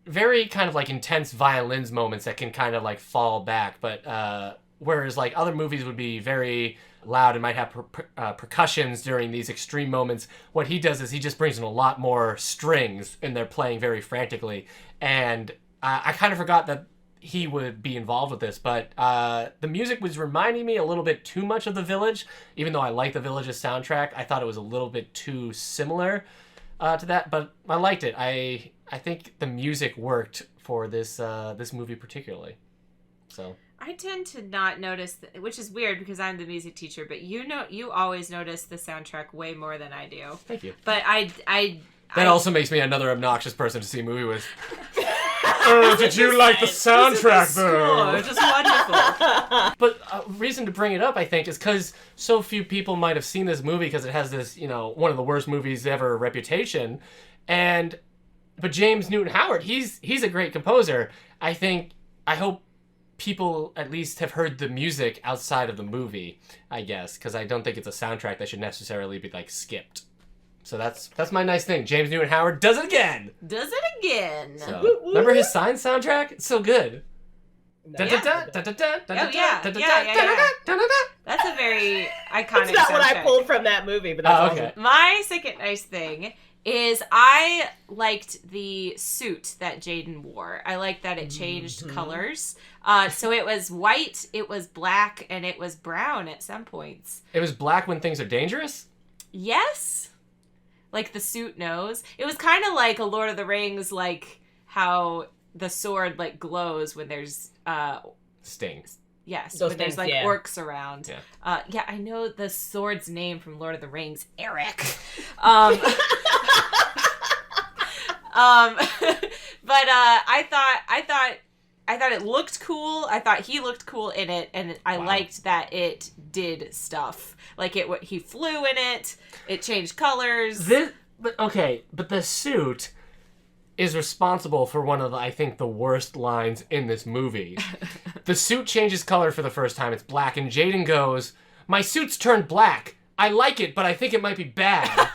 very kind of like intense violins moments that can kind of like fall back, but whereas like other movies would be very loud and might have percussions during these extreme moments, what he does is he just brings in a lot more strings, and they're playing very frantically. And I kind of forgot that he would be involved with this, but the music was reminding me a little bit too much of The Village. Even though I like The Village's soundtrack, I thought it was a little bit too similar to that, but I liked it. I think the music worked for this movie particularly. So I tend to not notice, which is weird because I'm the music teacher, but you always notice the soundtrack way more than I do. Thank you. But that also makes me another obnoxious person to see a movie with. Oh, did you like the soundtrack, though? Just wonderful. But a reason to bring it up, I think, is because so few people might have seen this movie because it has this, you know, one of the worst movies ever reputation. But James Newton Howard, he's a great composer. I hope people at least have heard the music outside of the movie, I guess, because I don't think it's a soundtrack that should necessarily be, like, skipped. So that's my nice thing. James Newton Howard does it again. So, remember his Signs soundtrack? It's so good. Yeah. That's a very iconic That's not soundtrack. what I pulled from that movie, but that's okay. awesome. My second nice thing is I liked the suit that Jaden wore. I liked that it changed colors. So it was white, it was black, and it was brown at some points. It was black when things are dangerous? Yes. Like the suit knows. It was kind of like a Lord of the Rings, like how the sword like glows when there's stings. Yes, those when there's things, like yeah. orcs around. Yeah. I know the sword's name from Lord of the Rings, Eric. But I thought it looked cool. I thought he looked cool in it, and I liked that it did stuff. Like he flew in it. It changed colors. But the suit is responsible for one of, I think, the worst lines in this movie. The suit changes color for the first time. It's black, and Jaden goes, "My suit's turned black. I like it, but I think it might be bad."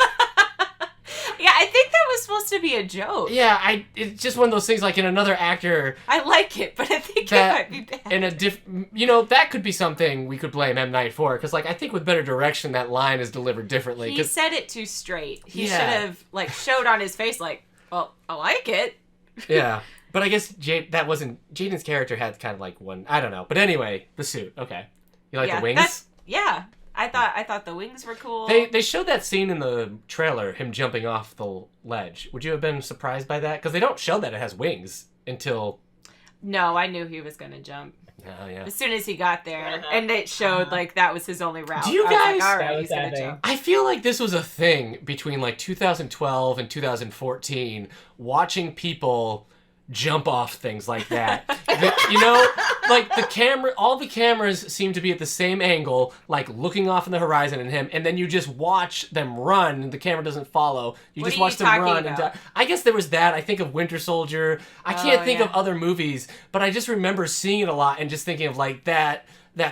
Yeah, I think that was supposed to be a joke. Yeah, it's just one of those things, like in another actor. I like it, but I think it might be bad. In a that could be something we could blame M. Night for, because I think with better direction, that line is delivered differently. He said it too straight. He should have showed on his face well, I like it. Yeah, but I guess Jaden's character had kind of one. I don't know, but anyway, the suit. Okay, you like the wings? I thought the wings were cool. They showed that scene in the trailer, him jumping off the ledge. Would you have been surprised by that? Because they don't show that it has wings until... No, I knew he was going to jump. Oh, yeah. As soon as he got there. And it showed, that was his only route. Do you guys... all right, he's going to jump. I feel like this was a thing between, 2012 and 2014, watching people jump off things like that. All the cameras seem to be at the same angle, looking off in the horizon and him, and then you just watch them run, and the camera doesn't follow. You just watch them run. I guess there was that. I think of Winter Soldier. I can't think of other movies, but I just remember seeing it a lot and just thinking of that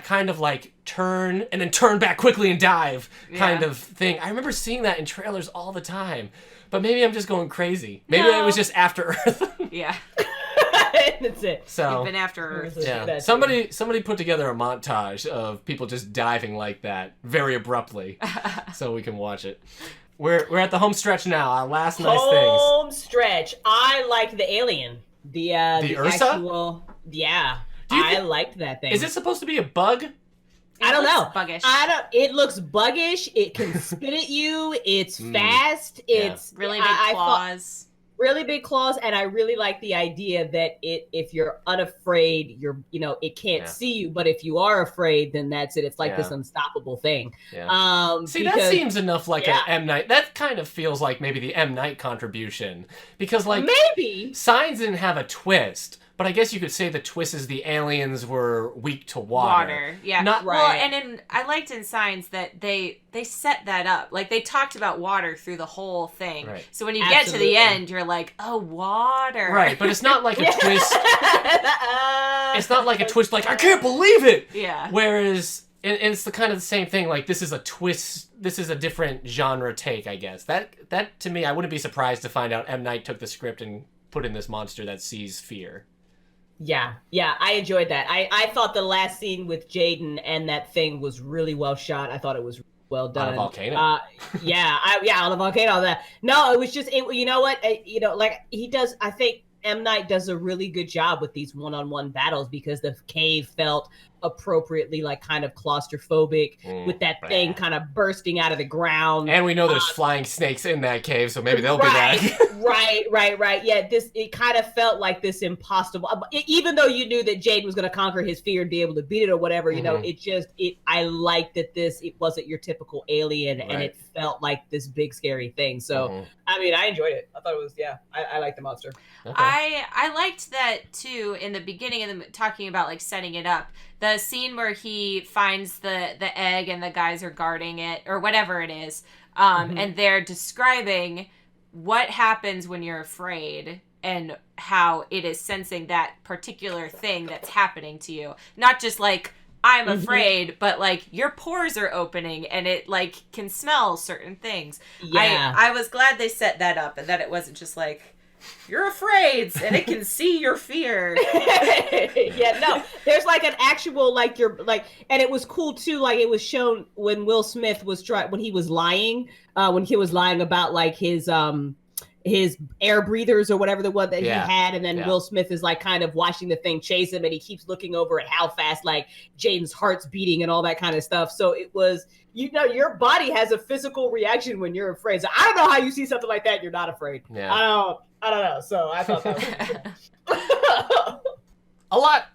kind of turn and then turn back quickly and dive kind of thing. I remember seeing that in trailers all the time. But maybe I'm just going crazy. Maybe it was just After Earth. Yeah. That's it. So you've been After Earth. Yeah. Somebody put together a montage of people just diving like that very abruptly, so we can watch it. We're at the home stretch now. Our last nice things. Home stretch. I liked the alien. The Ursa? actual. Yeah. I liked that thing. Is it supposed to be a bug? I don't know. Buggish. It looks buggish. It can spit at you. It's fast. It's really big claws. Really big claws, and I really like the idea that if you're unafraid, it can't see you. But if you are afraid, then that's it. It's this unstoppable thing. Yeah. That seems enough like an M. Night. That kind of feels like maybe the M. Night contribution, because maybe Signs didn't have a twist. But I guess you could say the twist is the aliens were weak to water. Yeah. Not right. Well, and I liked in Signs that they set that up. They talked about water through the whole thing. Right. So when you get to the end, you're like, oh, water. Right, but it's not like a twist. It's not like a twist I can't believe it. Yeah. Whereas... And it's the kind of the same thing. This is a twist. This is a different genre take, I guess. That to me, I wouldn't be surprised to find out M. Night took the script and put in this monster that sees fear. Yeah, I enjoyed that. I thought the last scene with Jaden and that thing was really well shot. I thought it was well done. On a volcano. On a volcano. That no, it was just you know what he does. I think M. Night does a really good job with these one-on-one battles because the cave felt appropriately kind of claustrophobic with that thing kind of bursting out of the ground. And we know there's flying snakes in that cave, so maybe they'll be back. Right. Yeah, it kind of felt like this impossible. Even though you knew that Jade was going to conquer his fear and be able to beat it or whatever, I liked that it wasn't your typical alien, and it felt like this big scary thing. So I enjoyed it. I thought it was I liked the monster. Okay. I liked that too in the beginning of the talking about setting it up. The scene where he finds the egg and the guys are guarding it or whatever it is, and they're describing what happens when you're afraid and how it is sensing that particular thing that's happening to you. Not just I'm afraid, but your pores are opening and it can smell certain things. Yeah. I was glad they set that up and that it wasn't just you're afraid and it can see your fear. Yeah, no, there's an actual and it was cool too. It was shown when Will Smith was when he was lying about his air breathers or whatever the one that he had, and then Will Smith is kind of watching the thing chase him, and he keeps looking over at how fast Jaden's heart's beating and all that kind of stuff. So it was, your body has a physical reaction when you're afraid. So I don't know how you see something like that and you're not afraid. Yeah. I don't know. So I thought that was a lot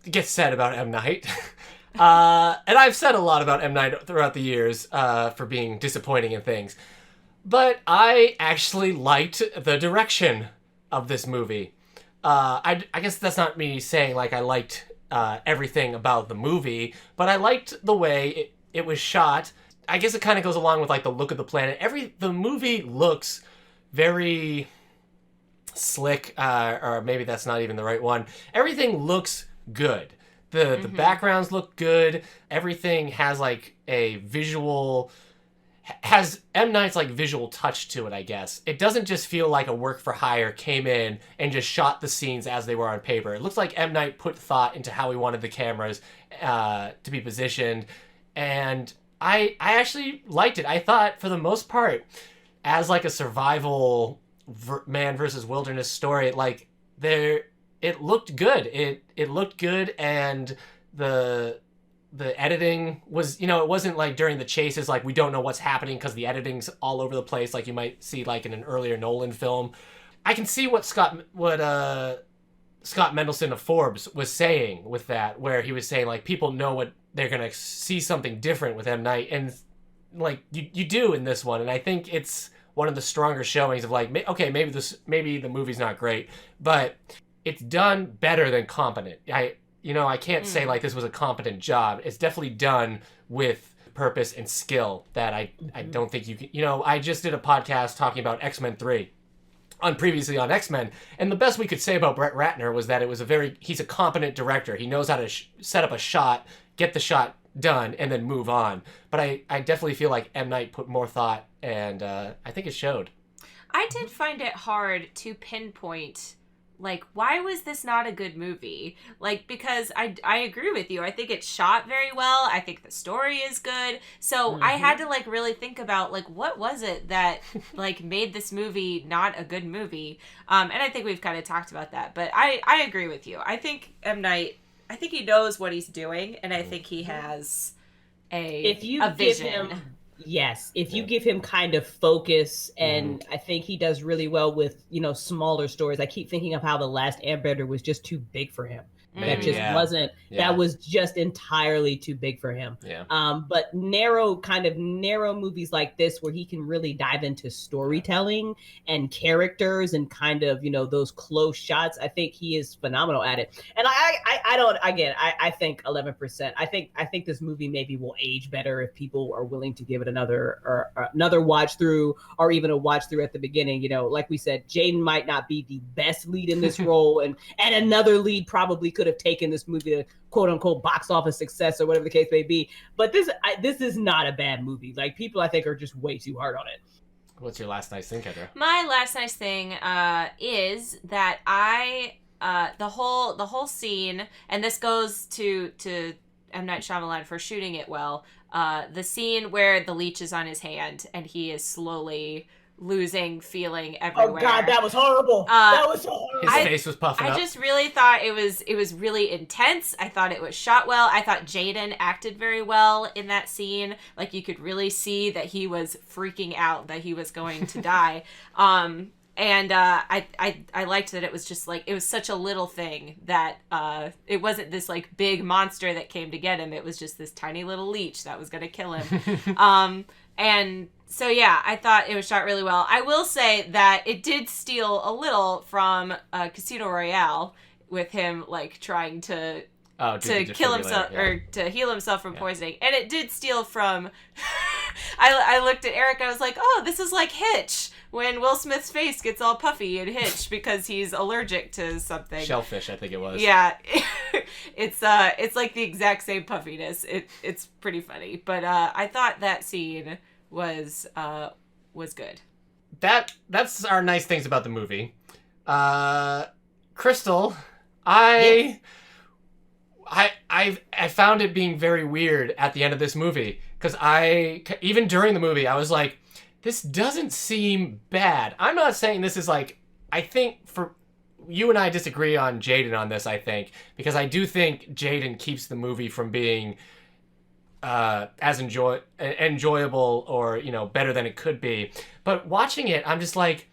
gets said about M. Night. And I've said a lot about M. Night throughout the years for being disappointing in things. But I actually liked the direction of this movie. I guess that's not me saying like I liked everything about the movie, but I liked the way it was shot. I guess it kind of goes along with like the look of the planet. The movie looks very slick, or maybe that's not even the right one. Everything looks good. The backgrounds look good. Everything has like a visual, has M. Night's like visual touch to it, I guess. It doesn't just feel like a work for hire came in and just shot the scenes as they were on paper. It looks like M. Night put thought into how he wanted the cameras to be positioned. And I actually liked it. I thought for the most part, as like a survival man versus wilderness story, like it looked good. It looked good, and the editing was, it wasn't like during the chases like we don't know what's happening because the editing's all over the place like you might see like in an earlier Nolan film. I can see what Scott Mendelsohn of Forbes was saying with that, where he was saying like people know what they're gonna see, something different with M. Night, and like you do in this one, and I think it's one of the stronger showings of like, okay, maybe the movie's not great, but it's done better than competent. I can't say like this was a competent job. It's definitely done with purpose and skill that I don't think you can. I just did a podcast talking about X-Men 3 previously on X-Men, and the best we could say about Brett Ratner was that he's a competent director. He knows how to set up a shot, get the shot done, and then move on. But I definitely feel like M. Night put more thought, and I think it showed. I did find it hard to pinpoint, like, why was this not a good movie? Like, because I agree with you. I think it's shot very well. I think the story is good. So I had to, like, really think about, like, what was it that, like, made this movie not a good movie? And I think we've kind of talked about that. But I agree with you. I think M. Night, I think he knows what he's doing. And I think he has a vision. Yes, if you give him kind of focus, and I think he does really well with, smaller stories. I keep thinking of how The Last Airbender was just too big for him. That just wasn't, that was just entirely too big for him. Yeah. But narrow movies like this where he can really dive into storytelling and characters and kind of, those close shots, I think he is phenomenal at it. And I think 11%. I think this movie maybe will age better if people are willing to give it another watch through, or even a watch through at the beginning. Like we said, Jaden might not be the best lead in this role, and another lead probably could have taken this movie to quote unquote box office success or whatever the case may be. But this is not a bad movie. Like, people I think are just way too hard on it. What's your last nice thing, Kendra? My last nice thing is that the whole scene, and this goes to M. Night Shyamalan for shooting it well. The scene where the leech is on his hand and he is slowly losing feeling everywhere. Oh God, that was horrible. That was so horrible. His face was puffing up. I just really thought it was really intense. I thought it was shot well. I thought Jaden acted very well in that scene. Like, you could really see that he was freaking out that he was going to die. And I liked that it was just like, it was such a little thing that it wasn't this like big monster that came to get him. It was just this tiny little leech that was going to kill him. And so, yeah, I thought it was shot really well. I will say that it did steal a little from Casino Royale, with him like trying to kill himself or to heal himself from poisoning. And it did steal from I looked at Eric and I was like, oh, this is like Hitch, when Will Smith's face gets all puffy in Hitch because he's allergic to something. Shellfish, I think it was. Yeah. It's like the exact same puffiness. It's pretty funny. But I thought that scene was good. That's our nice things about the movie. Crystal, I found it being very weird at the end of this movie, because even during the movie I was like, this doesn't seem bad. I'm not saying this is like, I think for you and I disagree on Jaden on this, I think, because I do think Jaden keeps the movie from being as enjoyable or, better than it could be. But watching it, I'm just like,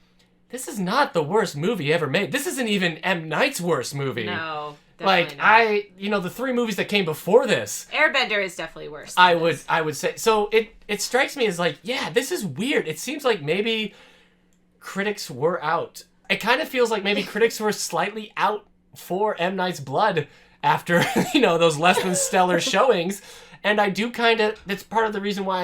this is not the worst movie ever made. This isn't even M. Night's worst movie. No. Like, not. The 3 movies that came before this, Airbender is definitely worse. I would say. So it strikes me as like, yeah, this is weird. It seems like maybe critics were out. it kind of feels like maybe critics were slightly out for M. Night's Blood after, those less than stellar showings. And I do that's part of the reason why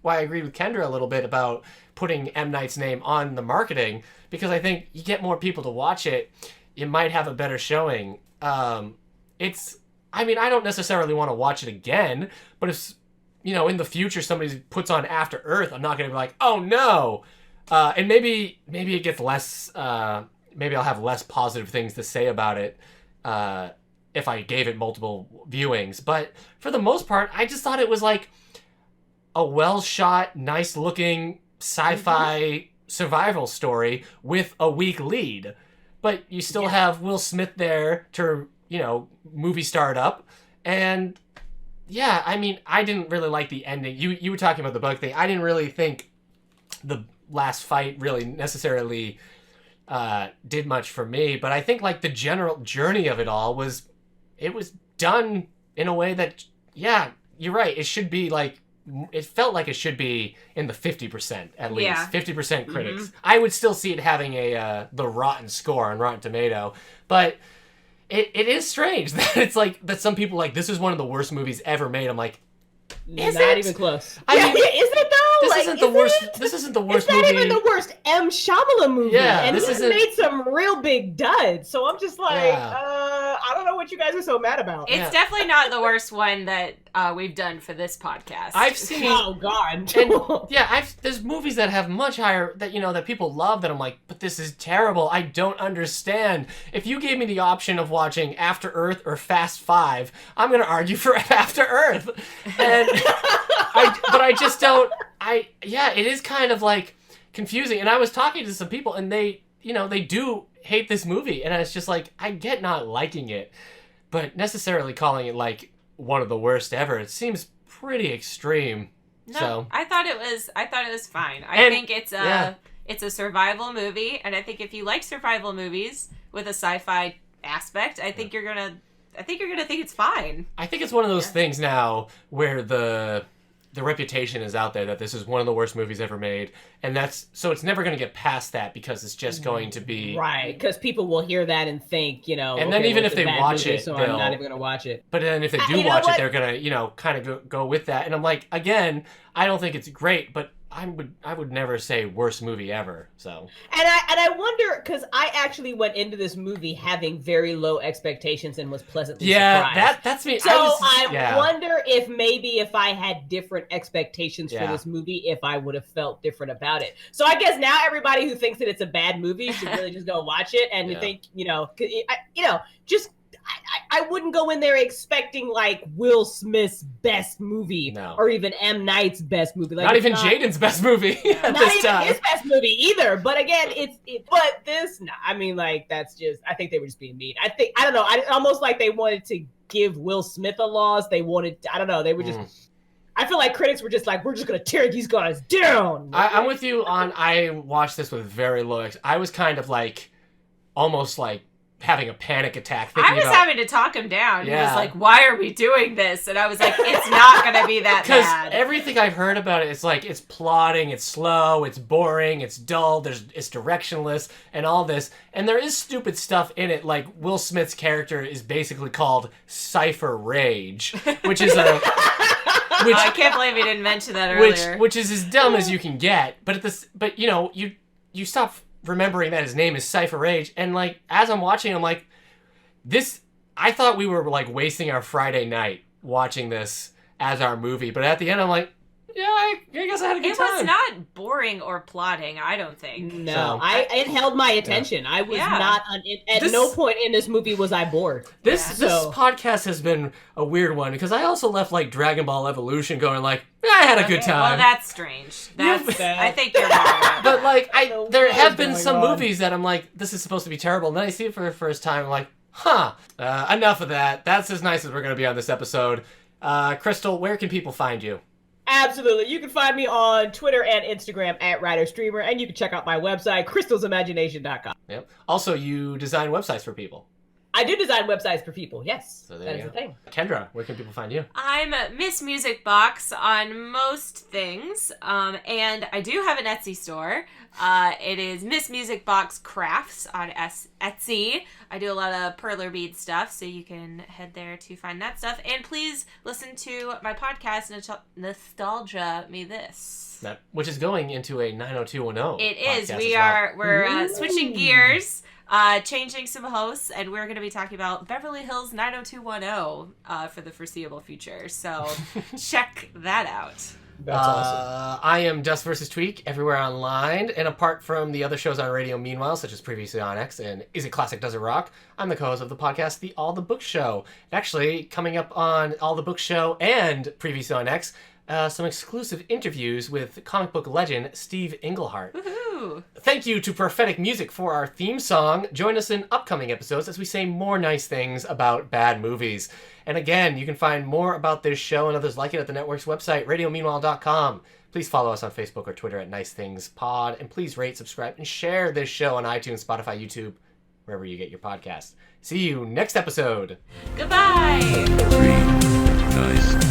I agree with Kendra a little bit about putting M. Night's name on the marketing, because I think you get more people to watch it, you might have a better showing. I don't necessarily want to watch it again, but if, in the future somebody puts on After Earth, I'm not going to be like, oh no. And maybe it gets less, maybe I'll have less positive things to say about it if I gave it multiple viewings. But for the most part, I just thought it was like a well-shot, nice-looking sci-fi survival story with a weak lead. But you still have Will Smith there to, movie star it up. And, yeah, I didn't really like the ending. You were talking about the bug thing. I didn't really think the last fight really necessarily did much for me, but I think like the general journey of it all was done in a way that, yeah, you're right, it should be like, it felt like it should be in the 50% at least. 50% critics. Mm-hmm. I would still see it having the rotten score on Rotten Tomato, but it is strange that it's like that some people like, this is one of the worst movies ever made. I'm like, is not it? Even close. I mean, is it though? This isn't the worst. This isn't the worst movie. It's not even the worst M. Shyamalan movie. Yeah, and this made some real big duds. So I'm just like, I don't know what you guys are so mad about. It's definitely not the worst one that we've done for this podcast. I've seen. Oh God. And, there's movies that have much higher that people love that I'm like, but this is terrible. I don't understand. If you gave me the option of watching After Earth or Fast Five, I'm gonna argue for After Earth. And but I just don't. It is kind of like confusing. And I was talking to some people, and they do hate this movie, and it's just like, I get not liking it, but necessarily calling it like one of the worst ever, it seems pretty extreme. No, so I thought it was fine. I think it's a survival movie, and I think if you like survival movies with a sci-fi aspect, I think you're gonna think it's fine. I think it's one of those things now where the reputation is out there that this is one of the worst movies ever made, and so it's never going to get past that, because it's just going to be right, because people will hear that and think, and then even if they watch it, so I'm not even going to watch it. But then if they do watch it, they're going to kind of go with that. And I'm like, again, I don't think it's great, but I would never say worst movie ever. So and I wonder, because I actually went into this movie having very low expectations and was pleasantly surprised. That's me. So I wonder if maybe if I had different expectations for this movie, if I would have felt different about it. So I guess now everybody who thinks that it's a bad movie should really just go watch it and think, I wouldn't go in there expecting like Will Smith's best movie or even M. Night's best movie. Like, not even Jaden's best movie. Not even his best movie either. But again, that's just, I think they were just being mean. I don't know. I almost like they wanted to give Will Smith a loss. They wanted, I don't know. They were just, I feel like critics were just like, we're just going to tear these guys down. I'm with you on, I watched this with very low, I was kind of like, almost like, having a panic attack. I was having to talk him down. Yeah. He was like, why are we doing this? And I was like, it's not going to be that bad. Because everything I've heard about it, it's like, it's plotting, it's slow, it's boring, it's dull, it's directionless, and all this. And there is stupid stuff in it, like Will Smith's character is basically called Cypher Rage, which is I can't believe he didn't mention that earlier. Which is as dumb as you can get. But you stop remembering that his name is Cypher Rage, and like as I'm watching, I'm like, I thought we were like wasting our Friday night watching this as our movie, but at the end I'm like, yeah, I guess I had a good time. It was not boring or plotting, I don't think. No, it held my attention. Yeah. I was not at no point in this movie was I bored. This podcast has been a weird one, because I also left like Dragon Ball Evolution going like, I had a good time. Well, that's strange. I think you're wrong. But like, there have been some movies that I'm like, this is supposed to be terrible, and then I see it for the first time, I'm like, enough of that. That's as nice as we're going to be on this episode. Crystal, where can people find you? Absolutely. You can find me on Twitter and Instagram at WriterStreamer, and you can check out my website, crystalsimagination.com. Yep. Also, you design websites for people. I do design websites for people. Yes, So there that you is go. a thing. Kendra, where can people find you? I'm Miss Music Box on most things, and I do have an Etsy store. It is Miss Music Box Crafts on Etsy. I do a lot of perler bead stuff, so you can head there to find that stuff. And please listen to my podcast, Nostalgia Me This. Which is going into a 90210. It is. podcast as well. We're switching gears. Changing some hosts, and we're going to be talking about Beverly Hills 90210 for the foreseeable future. So check that out. That's awesome. I am duskvstweak everywhere online, and apart from the other shows on radio, meanwhile, such as Previously on X and Is It Classic, Does It Rock, I'm the co-host of the podcast, The All the Book Show. Actually, coming up on All the Book Show and Previously on X, some exclusive interviews with comic book legend Steve Englehart. Woohoo! Thank you to Prophetic Music for our theme song. Join us in upcoming episodes as we say more nice things about bad movies. And again, you can find more about this show and others like it at the network's website, radiomeanwhile.com. Please follow us on Facebook or Twitter at Nice Things Pod, and please rate, subscribe, and share this show on iTunes, Spotify, YouTube, wherever you get your podcasts. See you next episode. Goodbye! Three nice